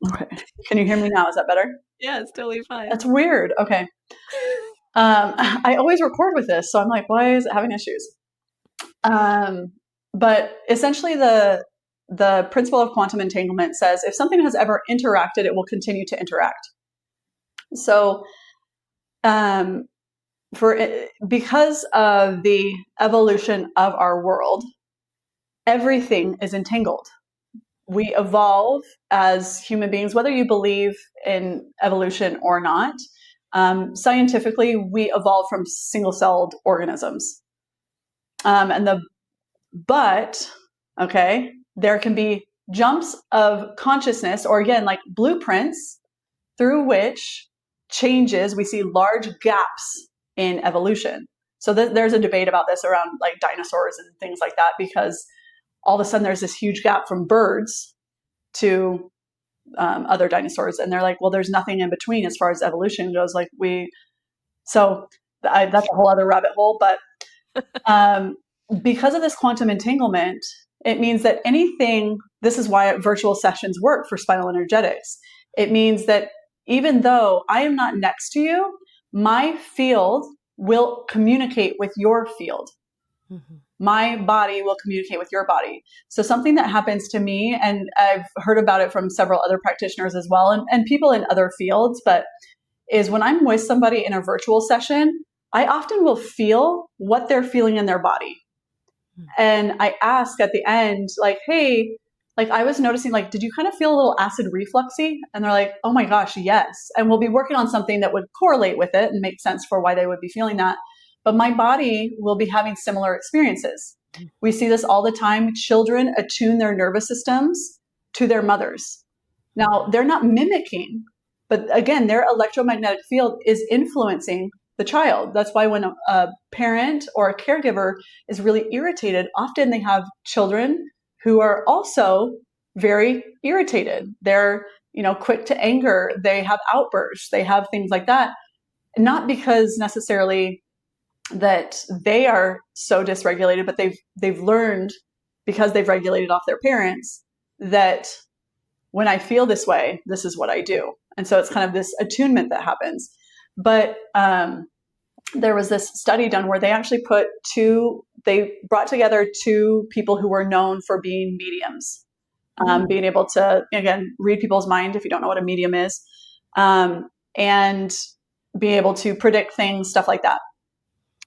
Okay. Can you hear me now? Is that better? Yeah, it's totally fine. That's weird. Okay. I always record with this, so I'm like, why is it having issues? But essentially, the principle of quantum entanglement says if something has ever interacted, it will continue to interact. So, because of the evolution of our world, everything is entangled. We evolve as human beings, whether you believe in evolution or not. Scientifically, we evolved from single-celled organisms. But there can be jumps of consciousness, or again, like blueprints, through which changes, we see large gaps in evolution. So there's a debate about this around like dinosaurs and things like that, because all of a sudden there's this huge gap from birds to other dinosaurs. And they're like, well, there's nothing in between as far as evolution goes. That's a whole other rabbit hole. But because of this quantum entanglement, it means that this is why virtual sessions work for spinal energetics. It means that even though I am not next to you, my field will communicate with your field. Mm-hmm. My body will communicate with your body. So something that happens to me, and I've heard about it from several other practitioners as well, and people in other fields, but is when I'm with somebody in a virtual session, I often will feel what they're feeling in their body. And I ask at the end, like, hey, like I was noticing, like, did you kind of feel a little acid refluxy? And they're like, oh my gosh, yes. And we'll be working on something that would correlate with it and make sense for why they would be feeling that. But my body will be having similar experiences. We see this all the time. Children attune their nervous systems to their mothers. Now, they're not mimicking, but again, their electromagnetic field is influencing the child. That's why when a parent or a caregiver is really irritated, often they have children who are also very irritated. They're, quick to anger. They have outbursts. They have things like that. Not because necessarily that they are so dysregulated, but they've learned, because they've regulated off their parents, that when I feel this way, this is what I do. And so it's kind of this attunement that happens. But there was this study done where they actually they brought together two people who were known for being mediums, being able to, again, read people's mind if you don't know what a medium is, and being able to predict things, stuff like that.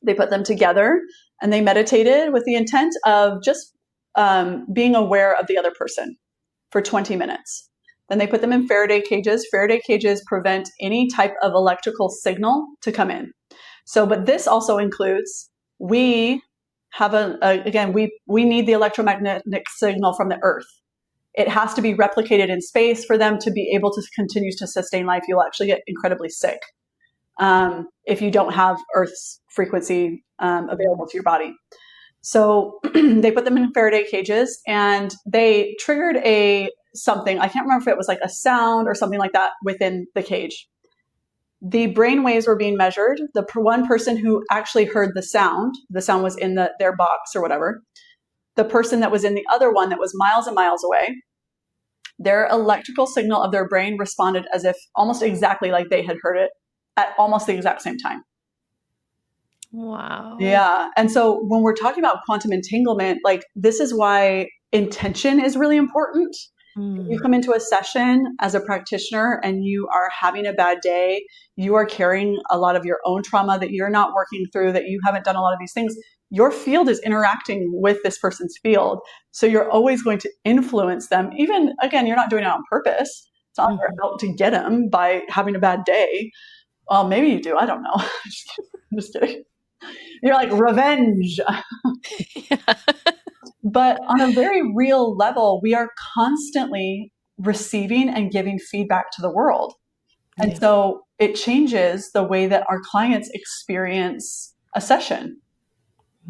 They put them together and they meditated with the intent of just being aware of the other person for 20 minutes. Then they put them in Faraday cages. Faraday cages prevent any type of electrical signal to come in. So, but this also includes, we have we need the electromagnetic signal from the earth. It has to be replicated in space for them to be able to continue to sustain life. You'll actually get incredibly sick if you don't have Earth's frequency available to your body. So they put them in Faraday cages and they triggered something. I can't remember if it was like a sound or something like that within the cage. The brain waves were being measured. The one person who actually heard the sound was in their box or whatever. The person that was in the other one that was miles and miles away, their electrical signal of their brain responded as if almost exactly like they had heard it at almost the exact same time. Wow. Yeah. And so when we're talking about quantum entanglement, like this is why intention is really important. If you come into a session as a practitioner and you are having a bad day, you are carrying a lot of your own trauma that you're not working through, that you haven't done a lot of these things. Your field is interacting with this person's field. So you're always going to influence them. Even, again, you're not doing it on purpose. It's not you're out to get them by having a bad day. Well, maybe you do. I don't know. I'm just kidding. You're like, revenge. Yeah. But on a very real level, we are constantly receiving and giving feedback to the world. And Yeah. so it changes the way that our clients experience a session,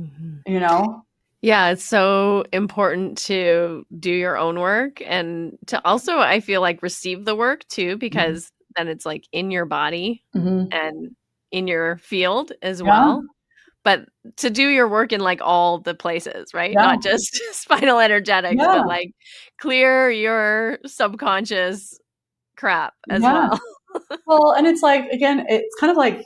Mhm. you know? Yeah, it's so important to do your own work and to also, I feel like, receive the work too, Mhm. because then it's like in your body Mhm. and in your field as Yeah. well. But to do your work in like all the places, right? Yeah. Not just spinal energetics, Yeah. but like clear your subconscious crap as Yeah. well. Well, and it's like, again, it's kind of like,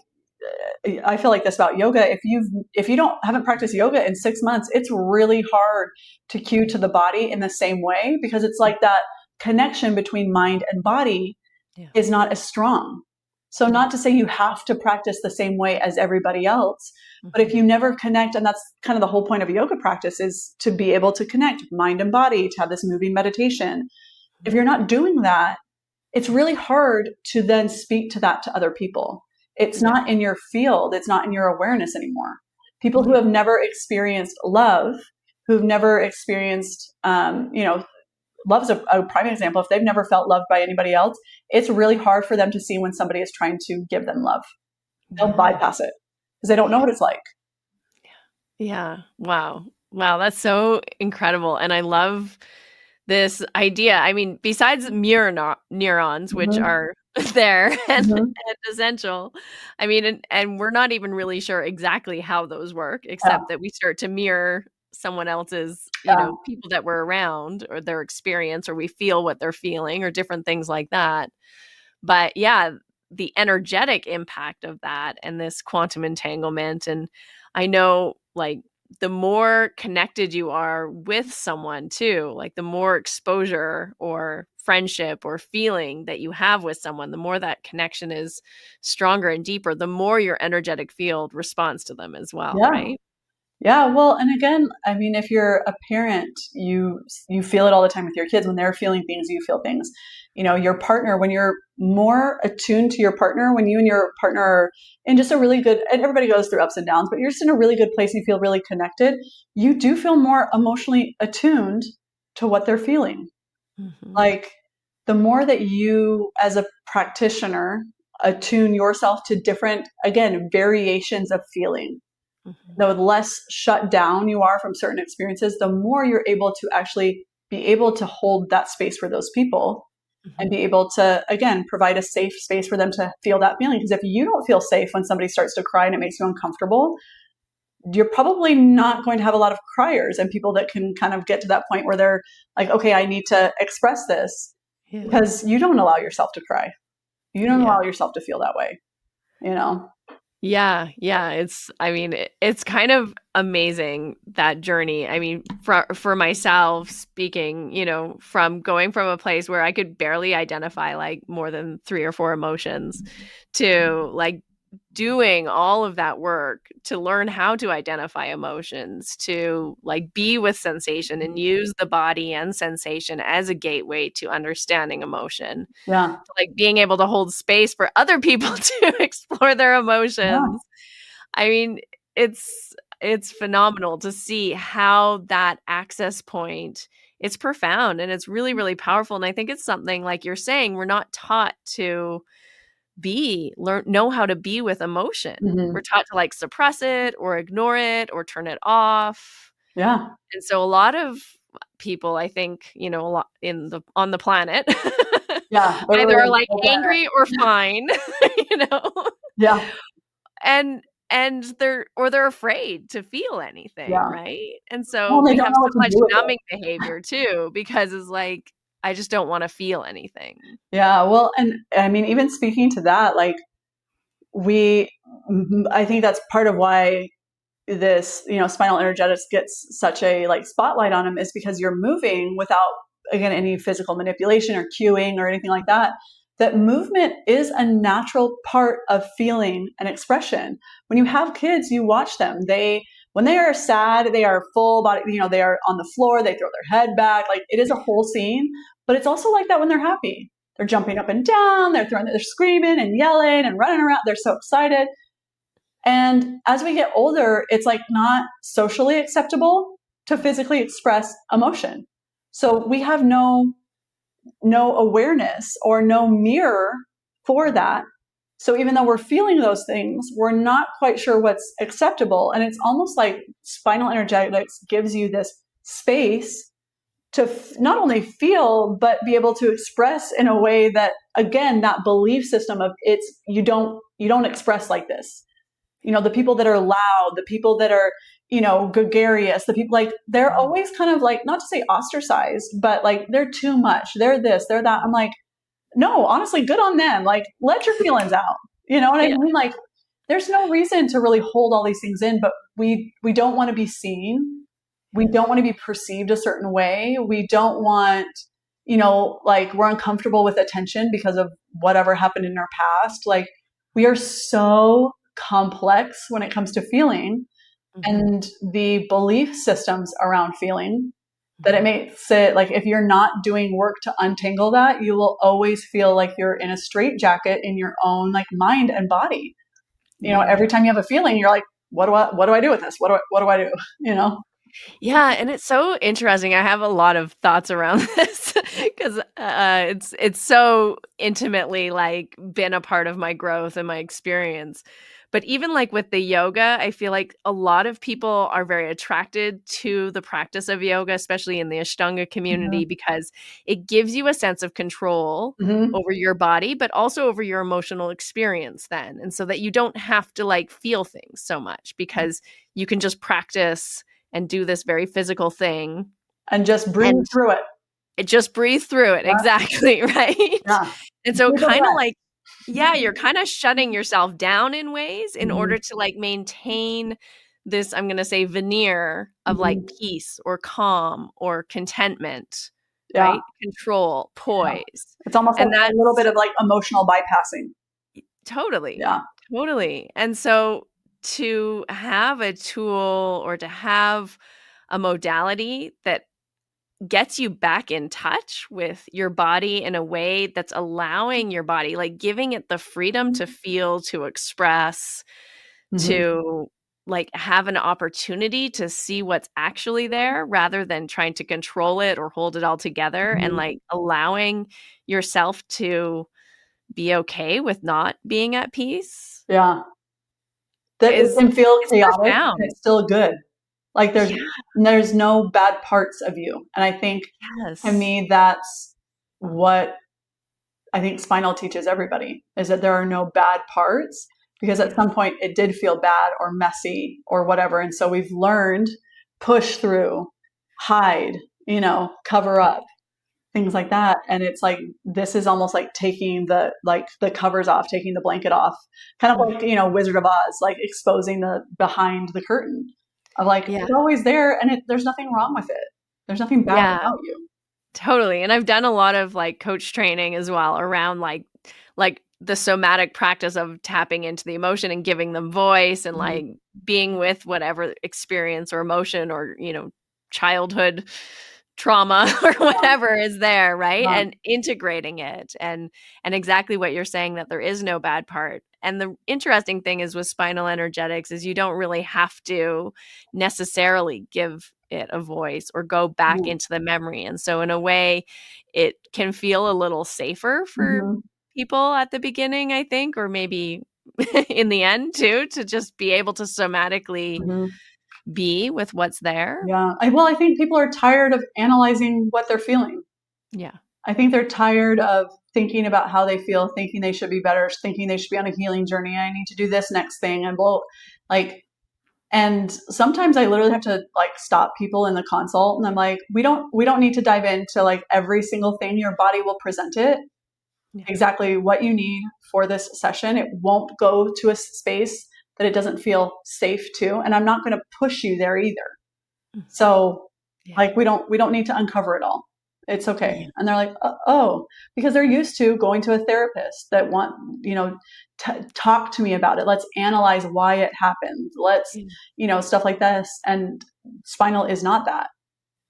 I feel like this about yoga. If you don't haven't practiced yoga in 6 months, it's really hard to cue to the body in the same way, because it's like that connection between mind and body Yeah. is not as strong. So, Yeah. not to say you have to practice the same way as everybody else, but if Mhm. you never connect, and that's kind of the whole point of yoga practice, is to be able to connect mind and body, to have this moving meditation. If you're not doing that, it's really hard to then speak to that to other people. It's Yeah. not in your field, it's not in your awareness anymore. People who Yeah. have never experienced love, who've never experienced, love's a prime example. If they've never felt loved by anybody else, it's really hard for them to see when somebody is trying to give them love. They'll Yeah. bypass it because they don't know what it's like. Yeah. Wow. Wow, that's so incredible. And I love this idea. I mean, besides neurons, which Mm-hmm. are there Mm-hmm. and essential, I mean, and we're not even really sure exactly how those work, Yeah, except that we start to mirror someone else's, yeah, people that we're around or their experience, or we feel what they're feeling or different things like that. But yeah, the energetic impact of that and this quantum entanglement. And I know, like, the more connected you are with someone too, like the more exposure or friendship or feeling that you have with someone, the more that connection is stronger and deeper, the more your energetic field responds to them as well, yeah. right? Yeah, well, and again, I mean, if you're a parent, you feel it all the time with your kids. When they're feeling things, you feel things. You know, your partner, when you're more attuned to your partner, when you and your partner are in just a really good, and everybody goes through ups and downs, but you're just in a really good place, you feel really connected, you do feel more emotionally attuned to what they're feeling. Mhm. Like, the more that you, as a practitioner, attune yourself to different, again, variations of feeling, Mhm. the less shut down you are from certain experiences, the more you're able to actually be able to hold that space for those people and Mhm. be able to, again, provide a safe space for them to feel that feeling. Because if you don't feel safe when somebody starts to cry and it makes you uncomfortable, you're probably not going to have a lot of criers and people that can kind of get to that point where they're like, okay, I need to express this, Yeah. because you don't allow yourself to cry. You don't Yeah. allow yourself to feel that way, you know? Yeah, yeah, I mean, it's kind of amazing, that journey. I mean, for myself speaking, from going from a place where I could barely identify like more than 3 or 4 emotions to like doing all of that work to learn how to identify emotions, to like be with sensation and use the body and sensation as a gateway to understanding emotion, Yeah. like being able to hold space for other people to explore their Yeah. emotions. I mean, it's phenomenal to see how that access point, it's profound and it's really, really powerful. And I think it's something like you're saying, we're not taught to know how to be with emotion. We're Hmm. taught to like suppress it or ignore it or turn it off. Yeah. And so a lot of people, I think, a lot on the planet Yeah. either Literally are the like whole planet. angry or fine, you know? Yeah. And they're afraid to feel anything, Yeah. right? And Well, so and they we don't have know so what to much do with it. numbing behavior too, because it's like, I just don't wanna feel anything. Yeah. Well, and I mean, even speaking to that, like, we, I think that's part of why this, spinal energetics gets such a like spotlight on them, is because you're moving without, again, any physical manipulation or cueing or anything like that. That movement is a natural part of feeling and expression. When you have kids, you watch them. When they are sad, they are full body, they are on the floor, they throw their head back. Like, it is a whole scene, but it's also like that when they're happy. They're jumping up and down, they're screaming and yelling and running around. They're so excited. And as we get older, it's like not socially acceptable to physically express emotion. So we have no awareness or no mirror for that. So even though we're feeling those things, we're not quite sure what's acceptable. And it's almost like spinal energetics gives you this space to not only feel, but be able to express in a way that, again, that belief system of it's, you don't express like this. The people that are loud, the people that are, gregarious, the people like, they're always kind of like, not to say ostracized, but like they're too much. They're this, they're that. I'm like, no, honestly, good on them. Like, let your feelings out. You know what I Yeah. mean? Like, there's no reason to really hold all these things in, but we don't want to be seen. We don't want to be perceived a certain way. We don't want, like we're uncomfortable with attention because of whatever happened in our past. Like, we are so complex when it comes to feeling Mhm. and the belief systems around feeling that it Mhm. makes it like if you're not doing work to untangle that, you will always feel like you're in a straitjacket in your own like mind and body. Yeah. Every time you have a feeling, you're like, what do I do with this? What do I do? You know? Yeah, and it's so interesting. I have a lot of thoughts around this because it's so intimately like been a part of my growth and my experience. But even like with the yoga, I feel like a lot of people are very attracted to the practice of yoga, especially in the Ashtanga Mm-hmm. community, because it gives you a sense of control Mm-hmm. over your body, but also over your emotional experience then. And so that you don't have to like feel things so much because you can just practice and do this very physical thing And just breathe and through it. it just breathe through it. Yeah. Exactly, right? Yeah. And so Take a kind of breath. like yeah, you're kind of shutting yourself down in ways in Mm-hmm. order to like maintain this, I'm going to say veneer of like Mm-hmm. peace or calm or contentment, Yeah. right? Control, Yeah. poise. It's almost like And a little that's bit of like emotional bypassing. totally, Yeah. totally. And so to have a tool or to have a modality that gets you back in touch with your body in a way that's allowing your body, like giving it the freedom to feel, to express, Mm-hmm. to like have an opportunity to see what's actually there rather than trying to control it or hold it all together and Mm-hmm. like allowing yourself to be okay with not being at peace Yeah. That it is can feel it's chaotic and profound. it's still good. Like there's Yeah, there's no bad parts of you. And I think to yes. me that's what I think spinal teaches everybody is that there are no bad parts because at Yeah. some point it did feel bad or messy or whatever. And so we've learned push through, hide, cover up, things like that. And it's like this is almost like taking the covers off, taking the blanket off, kind of Mm. like Wizard of Oz, like exposing the behind the curtain of like Yeah. it's always there and there's nothing wrong with it. There's nothing bad Yeah. about you. Totally, and I've done a lot of, like, coach training as well around, like, the somatic practice of tapping into the emotion and giving them voice and, Mhm. like, being with whatever experience or emotion or, childhood trauma or whatever is there, right? Yeah. And integrating it and exactly what you're saying that there is no bad part. And the interesting thing is with spinal energetics is you don't really have to necessarily give it a voice or go back Mhm. into the memory. And so in a way, it can feel a little safer for Mhm. people at the beginning, I think, or maybe in the end too, to just be able to somatically Mhm. be with what's there. Yeah. I think people are tired of analyzing what they're feeling. Yeah. I think they're tired of thinking about how they feel, thinking they should be better, thinking they should be on a healing journey. I need to do this next thing and blow like and sometimes I literally have to like stop people in the consult and I'm like, we don't need to dive into like every single thing. Your body will present it Yeah. exactly what you need for this session. It won't go to a space that it doesn't feel safe to. And I'm not going to push you there either. Mhm. So Yeah. like we don't need to uncover it all. It's okay. Yeah. And they're like, oh, because they're used to going to a therapist that want, talk to me about it. Let's analyze why it happened. Let's, Yeah. stuff like this. And spinal is not that.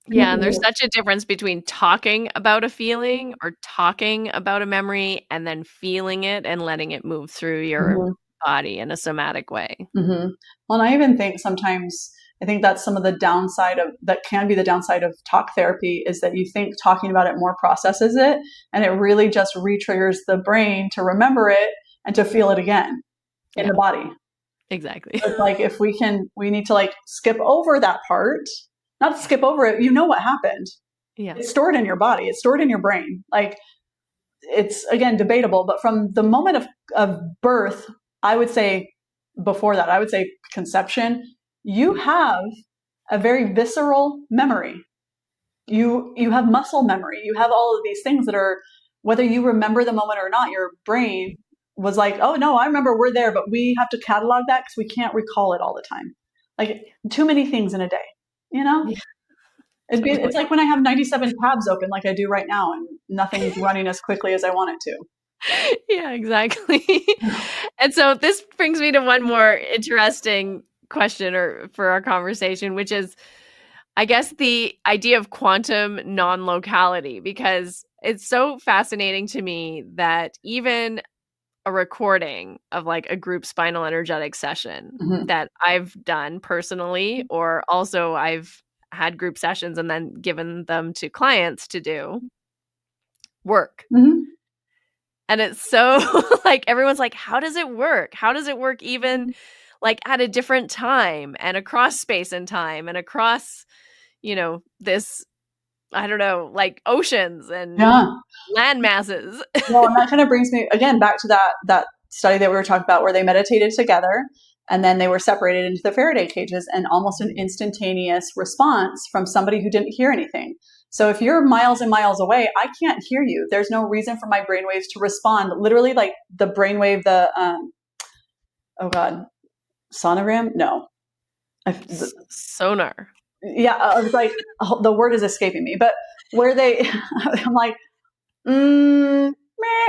Yeah, and there's People, such a difference between talking about a feeling or talking about a memory and then feeling it and letting it move through your Mhm. body in a somatic way. Mm-hmm. Well, and I even think sometimes, I think that's some of the downside of that can be the downside of talk therapy is that you think talking about it more processes it, and it really just re-triggers the brain to remember it and to feel it again in Yeah, the body. exactly. It's like if we need to like skip over that part, not skip over it. You know what happened. Yeah. It's stored in your body. It's stored in your brain. Like it's again debatable, but from the moment of birth, I would say before that, I would say conception, you have a very visceral memory. You have muscle memory. You have all of these things that are whether you remember the moment or not, your brain was like, oh no, I remember we're there, but we have to catalog that because we can't recall it all the time. Like too many things in a day, you know? Yeah, It's totally. like when I have 97 tabs open like I do right now and nothing's running as quickly as I want it Yeah, exactly. And so this brings me to one more interesting question or for our conversation, which is I guess the idea of quantum non-locality, because it's so fascinating to me that even a recording of like a group spinal energetic session to. Hmm. that I've done personally, or also I've had group sessions and then given them to clients to do work. Hmm. And it's so like everyone's like, how does it work? How does it work even like at a different time and across space and time and across, this, I don't know, like oceans and Yeah. land masses? Well, and that kind of brings me again back to that study that we were talking about where they meditated together and then they were separated into the Faraday cages and almost an instantaneous response from somebody who didn't hear anything. So if you're miles and miles away, I can't hear you. There's no reason for my brainwaves to respond. Literally, like the brainwave, the oh god, sonogram? No, Sonar. yeah, I was like, oh, the word is escaping me, but where they, I'm like, meh,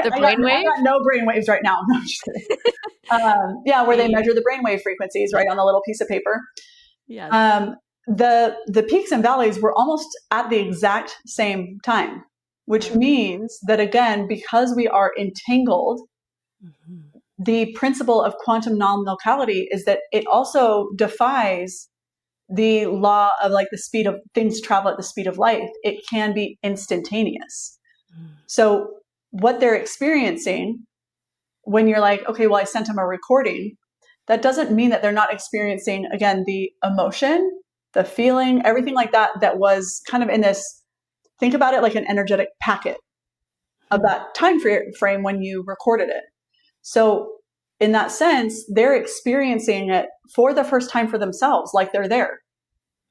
The I brainwave? got no brain waves right now. No, I'm just kidding. Yeah, where they The measure the brainwave frequencies, right, on the little piece of paper. Yes. Um, the peaks and valleys were almost at the exact same time, which Wow. means that again, because we are entangled, Mhm. the principle of quantum non-locality is that it also defies the law of like the speed of things travel at the speed of light. It can be instantaneous. Mm. So what they're experiencing when you're like, okay, well, I sent them a recording, that doesn't mean that they're not experiencing, again, the emotion, the feeling, everything like that, that was kind of in this, think about it like an energetic packet of Mm. that time frame when you recorded it. So, in that sense, they're experiencing it for the first time for themselves, like they're there.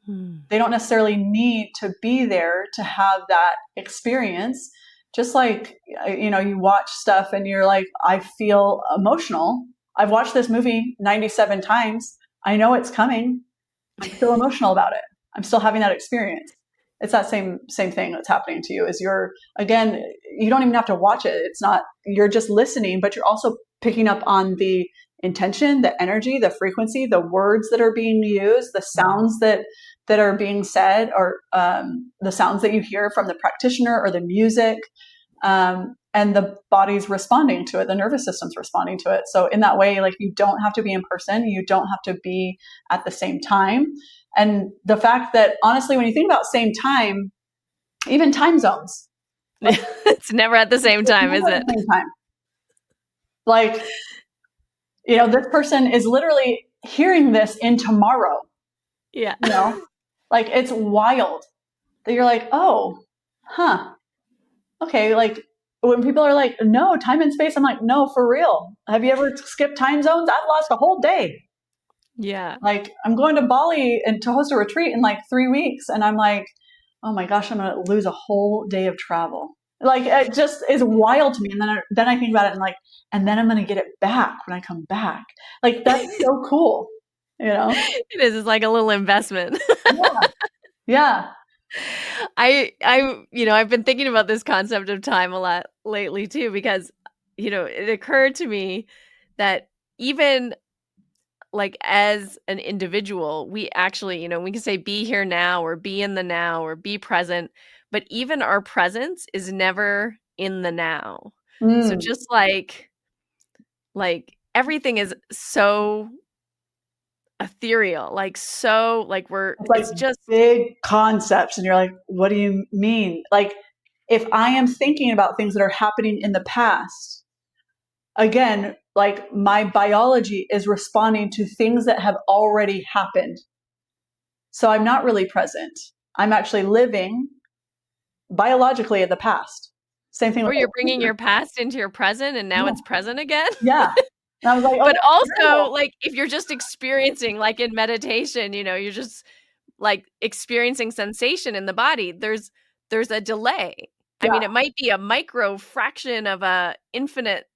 Mm. They don't necessarily need to be there to have that experience. Just like, you watch stuff and you're like, I feel emotional. I've watched this movie 97 times. I know it's coming. I'm still emotional about it. I'm still having that experience. It's that same thing that's happening to you. Is you're again, you don't even have to watch it. It's not you're just listening, but you're also picking up on the intention, the energy, the frequency, the words that are being used, the sounds that are being said, or the sounds that you hear from the practitioner or the music, and the body's responding to it, the nervous system's responding to it. So in that way, like you don't have to be in person, you don't have to be at the same time. And the fact that honestly, when you think about same time, even time zones, like It's never at the same it's time, is never at it? the same time. Like, this person is literally hearing this in tomorrow, Yeah. you know, like it's wild that you're like, oh, huh, okay, like when people are like, no, time and space, I'm like, no, for real. Have you ever skipped time zones? I've lost a whole day. Yeah. Like I'm going to Bali and to host a retreat in like 3 weeks, and I'm like, oh my gosh, I'm gonna lose a whole day of travel. Like it just is wild to me. And then I think about it and like, and then I'm gonna get it back when I come back. Like that's so cool, you know? It is. It's like a little investment. Yeah, yeah. I've been thinking about this concept of time a lot lately too, because, it occurred to me that even like as an individual, we actually, we can say be here now or be in the now or be present, but even our presence is never in the now. So Mm, just like everything is so ethereal, like so like It's like it's just big concepts, and you're like, what do you mean? Like, if I am thinking about things that are happening in the past, again, like my biology is responding to things that have already happened. So I'm not really present. I'm actually living biologically in the past. Same thing with or you're like, bringing your past into your present and now yeah, it's present again. yeah. And I was like, oh, But that's also, terrible. like, if you're just experiencing, like in meditation, you're just like experiencing sensation in the body, there's a delay. I Yeah, mean, it might be a micro fraction of a infinite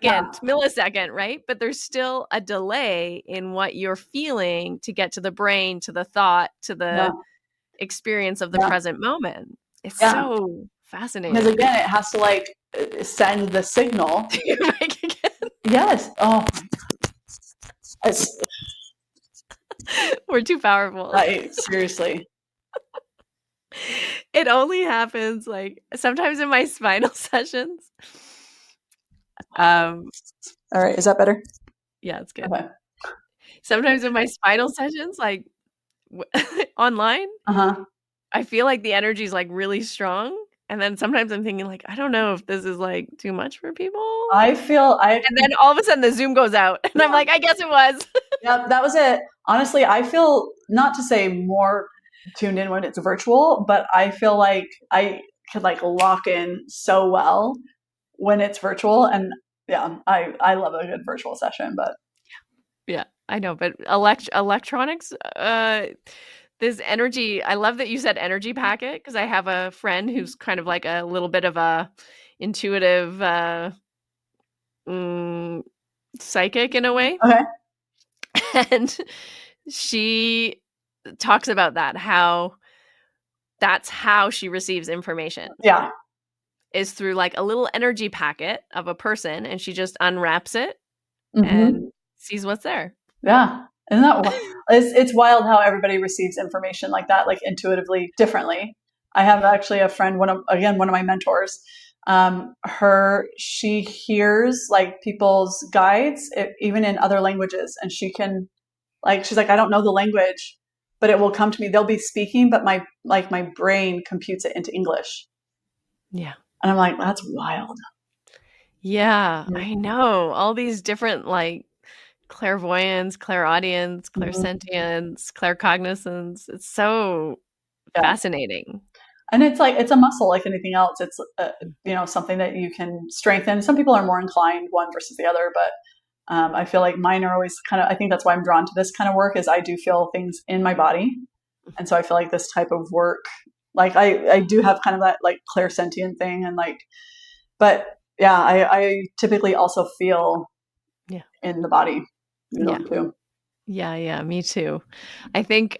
yeah, second, millisecond, right? But there's still a delay in what you're feeling to get to the brain, to the thought, to yeah, the experience of the yeah, present moment. It's yeah. so Because fascinating. again, it has to like send the signal. Like, again, Yes. Oh, it's we're too powerful. I seriously. It only happens like sometimes in my spinal sessions. Um, All right, is that better? yeah, it's good. Okay. Sometimes in my spinal sessions, like online, Uh huh. I feel like the energy is like really strong. And then sometimes I'm thinking, like, I don't know if this is like too much for people. I feel I And then all of a sudden the Zoom goes out. And I'm yeah, like, I guess it was. yeah, that was it. Honestly, I feel not to say more tuned in when it's virtual, but I feel like I could like lock in so well when it's virtual. And yeah, I love a good virtual session, but Yeah, I know. But electronics, this energy, I love that you said energy packet because I have a friend who's kind of like a little bit of a intuitive mm, psychic in a way. okay. And she talks about that, how that's how she receives information Yeah. is through like a little energy packet of a person, and she just unwraps it Hmm. and sees what's there. Yeah. Isn't that it's wild how everybody receives information like that, like intuitively differently. I have actually a friend, one of my mentors. She hears like people's guides, even in other languages, and she can like she's like, I don't know the language, but it will come to me. They'll be speaking, but my brain computes it into English, Yeah. and I'm like, that's wild. Yeah, Yeah. I know. All these different like clairvoyance, clairaudience, Mhm. clairsentience, claircognizance. It's so Yeah. fascinating. And it's like it's a muscle like anything else. It's something that you can strengthen. Some people are more inclined one versus the other, but I feel like mine are always kind of. I think that's why I'm drawn to this kind of work. Is I do feel things in my body, and so I feel like this type of work, like I do have kind of that like clairsentient thing, and like, but yeah, I typically also feel Yeah. in the body Yeah. usually too. Yeah, yeah, me too. I think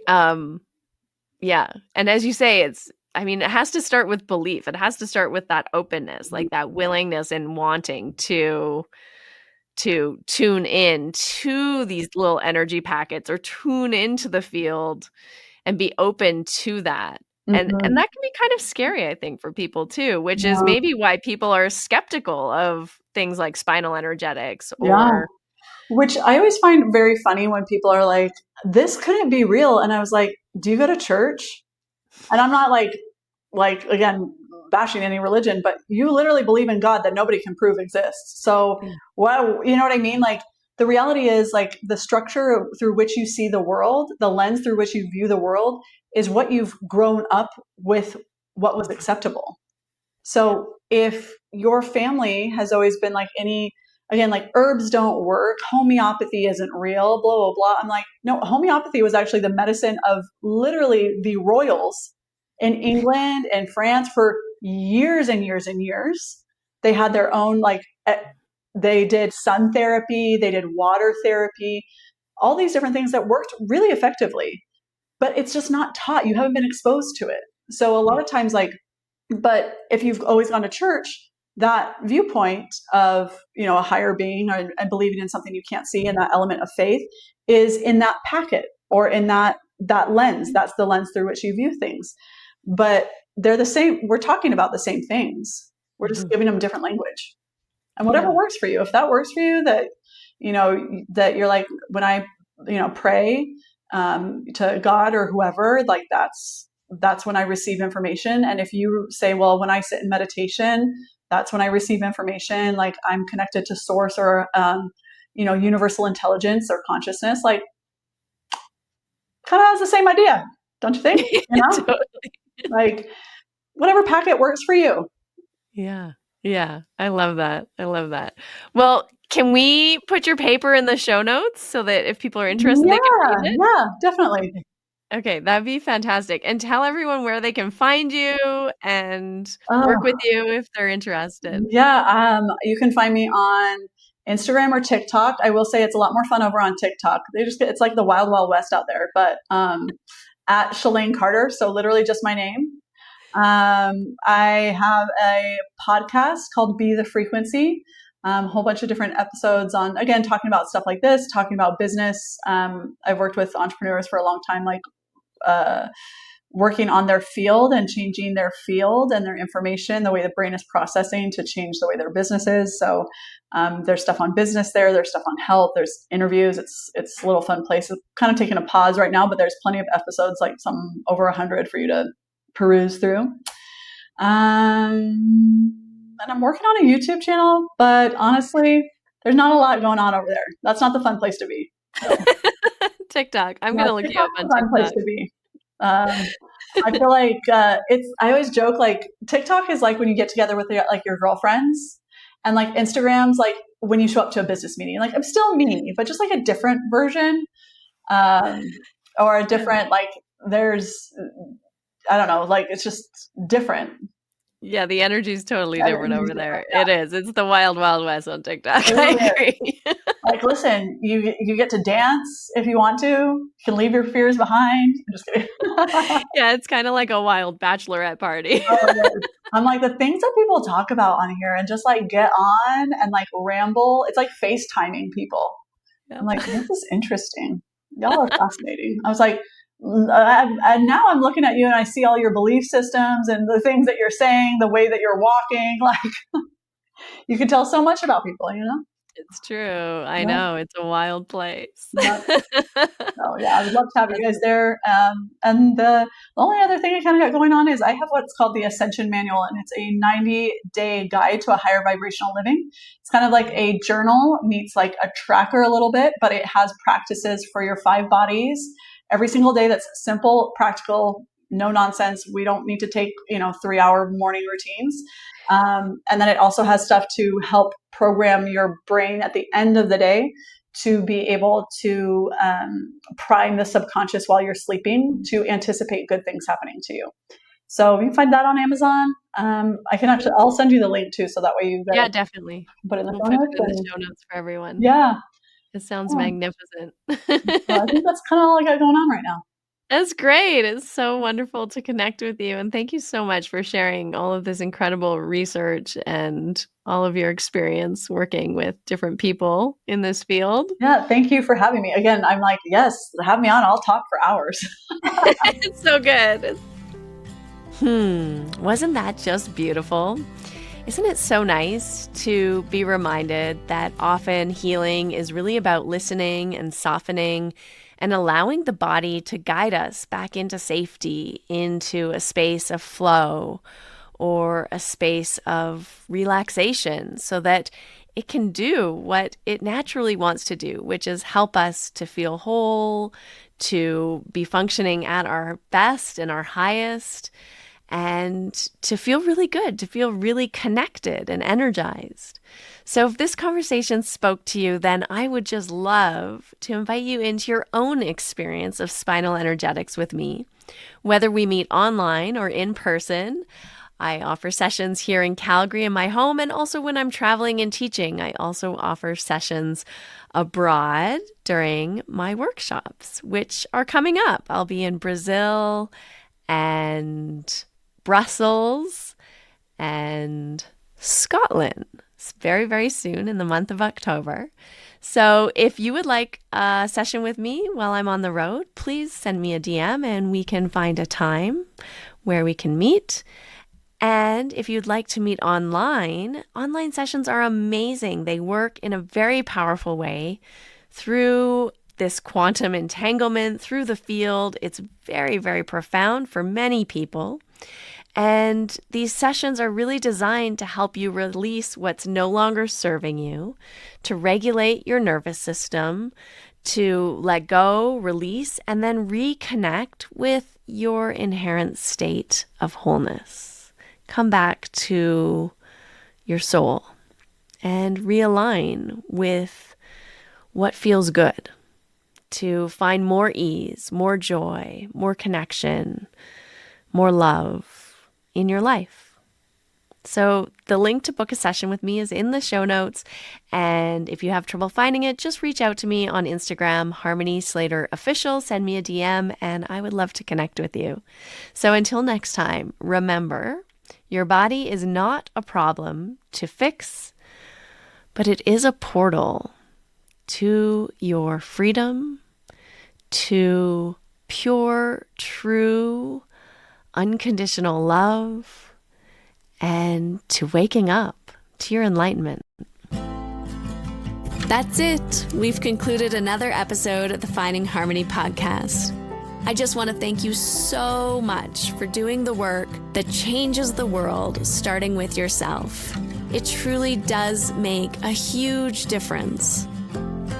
yeah. And as you say, I mean, it has to start with belief. It has to start with that openness, like that willingness and wanting to tune in to these little energy packets or tune into the field and be open to that. And Mm-hmm. that can be kind of scary, I think, for people too, which is Yeah. maybe why people are skeptical of things like spinal energetics Yeah. or Which I always find very funny when people are like, "This couldn't be real," and I was like, "Do you go to church?" And I'm not like again bashing any religion, but you literally believe in God that nobody can prove exists. So yeah. what you know what I mean? Like the reality is like the structure through which you see the world, the lens through which you view the world is what you've grown up with what was acceptable. Yeah. So if your family has always been like again, like herbs don't work, homeopathy isn't real, blah, blah, blah. I'm like, no, homeopathy was actually the medicine of literally the royals in England and France for years and years and years. They had their own, they did sun therapy, they did water therapy, all these different things that worked really effectively. But it's just not taught. You haven't been exposed to it. So a lot Yeah. of times, like, but if you've always gone to church, that viewpoint of a higher being and believing in something you can't see and that element of faith is in that packet or in that lens. That's the lens through which you view things. But they're the same. We're talking about the same things. We're just Mhm. giving them different language. And whatever Yeah. works for you. If that works for you, that that you're like, when I, pray to God or whoever, like that's when I receive information. And if you say, well, when I sit in meditation, that's when I receive information, like I'm connected to source or, universal intelligence or consciousness, like kind of has the same idea, don't you think? Totally. Like whatever packet works for you. Yeah. Yeah. I love that. I love that. Well, can we put your paper in the show notes so that if people are interested, they can read Yeah, it? yeah, definitely. Okay, that'd be fantastic. And tell everyone where they can find you and work with Oh, you if they're interested. yeah. You can find me on Instagram or TikTok. I will say it's a lot more fun over on TikTok. It's like the wild, wild west out there, but, at Shalane Carter. So literally just my name. I have a podcast called Be the Frequency. A whole bunch of different episodes on, again, talking about stuff like this, talking about business. I've worked with entrepreneurs for a long time, like, uh, working on their field and changing their field and their information, the way the brain is processing to change the way their business is. So there's stuff on business there. There's stuff on health. There's interviews. It's a little fun place. It's kind of taking a pause right now, but there's plenty of episodes, like some over 100 for you to peruse through. And I'm working on a YouTube channel, but honestly, there's not a lot going on over there. That's not the fun place to be. So, TikTok. I'm yeah, gonna look you up TikTok's on a fun place TikTok. to be. I feel like I always joke, like TikTok is like when you get together with your girlfriends, and like Instagram's like when you show up to a business meeting. Like I'm still me, but just like a different version, um, or a different, like there's, I don't know, like it's just different. Yeah, the energy is totally And different it's over different. there. It is. It's the wild, wild west on TikTok. It I really is. agree. Like, listen, you get to dance if you want to. You can leave your fears behind. I'm just kidding. Yeah, it's kind of like a wild bachelorette party. Oh, it is. I'm like, the things that people talk about on here and just like get on and like ramble. It's like FaceTiming people. Yeah. I'm like, this is interesting. Y'all are fascinating. I was like, and now I'm looking at you and I see all your belief systems and the things that you're saying, the way that you're walking. Like, you can tell so much about people, you know? It's true. I Yeah. know. It's a wild place. Yeah. So yeah, I would love to have you guys there. And the only other thing I kind of got going on is I have what's called the Ascension Manual, and it's a 90-day guide to a higher vibrational living. It's kind of like a journal meets like a tracker a little bit, but it has practices for your 5 bodies every single day. That's simple, practical, no nonsense. We don't need to take 3-hour morning routines. And then it also has stuff to help program your brain at the end of the day to be able to prime the subconscious while you're sleeping to anticipate good things happening to you. So you can find that on Amazon. I'll send you the link too, so that way you Yeah, guys definitely. put it in the We'll show put notes. it in the And show notes for everyone. yeah, It sounds yeah. magnificent. So I think that's kind of all I got going on right now. That's great. It's so wonderful to connect with you. And thank you so much for sharing all of this incredible research and all of your experience working with different people in this field. Yeah, thank you for having me. Again, I'm like, yes, have me on. I'll talk for hours. It's so good. Wasn't that just beautiful? Isn't it so nice to be reminded that often healing is really about listening and softening and allowing the body to guide us back into safety, into a space of flow or a space of relaxation so that it can do what it naturally wants to do, which is help us to feel whole, to be functioning at our best and our highest, and to feel really good, to feel really connected and energized. So if this conversation spoke to you, then I would just love to invite you into your own experience of spinal energetics with me, whether we meet online or in person. I offer sessions here in Calgary in my home, and also when I'm traveling and teaching, I also offer sessions abroad during my workshops, which are coming up. I'll be in Brazil and Brussels and Scotland very, very soon in the month of October. So if you would like a session with me while I'm on the road, please send me a DM and we can find a time where we can meet. And if you'd like to meet online sessions are amazing. They work in a very powerful way through this quantum entanglement, through the field. It's very, very profound for many people. And these sessions are really designed to help you release what's no longer serving you, to regulate your nervous system, to let go, release, and then reconnect with your inherent state of wholeness. Come back to your soul and realign with what feels good, to find more ease, more joy, more connection, more love in your life. So the link to book a session with me is in the show notes. And if you have trouble finding it, just reach out to me on Instagram, Harmony Slater Official. Send me a DM and I would love to connect with you. So until next time, remember, your body is not a problem to fix, but it is a portal to your freedom, to pure, true, unconditional love, and to waking up to your enlightenment. That's it. We've concluded another episode of the Finding Harmony podcast. I just want to thank you so much for doing the work that changes the world, starting with yourself. It truly does make a huge difference.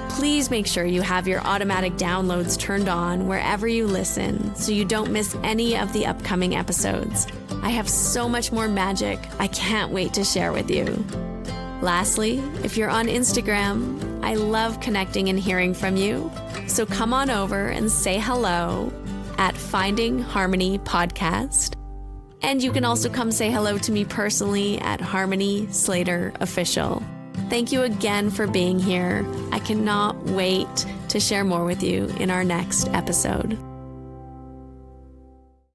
Please make sure you have your automatic downloads turned on wherever you listen so you don't miss any of the upcoming episodes. I have so much more magic I can't wait to share with you. Lastly, if you're on Instagram, I love connecting and hearing from you. So come on over and say hello at Finding Harmony Podcast. And you can also come say hello to me personally at Harmony Slater Official. Thank you again for being here. I cannot wait to share more with you in our next episode.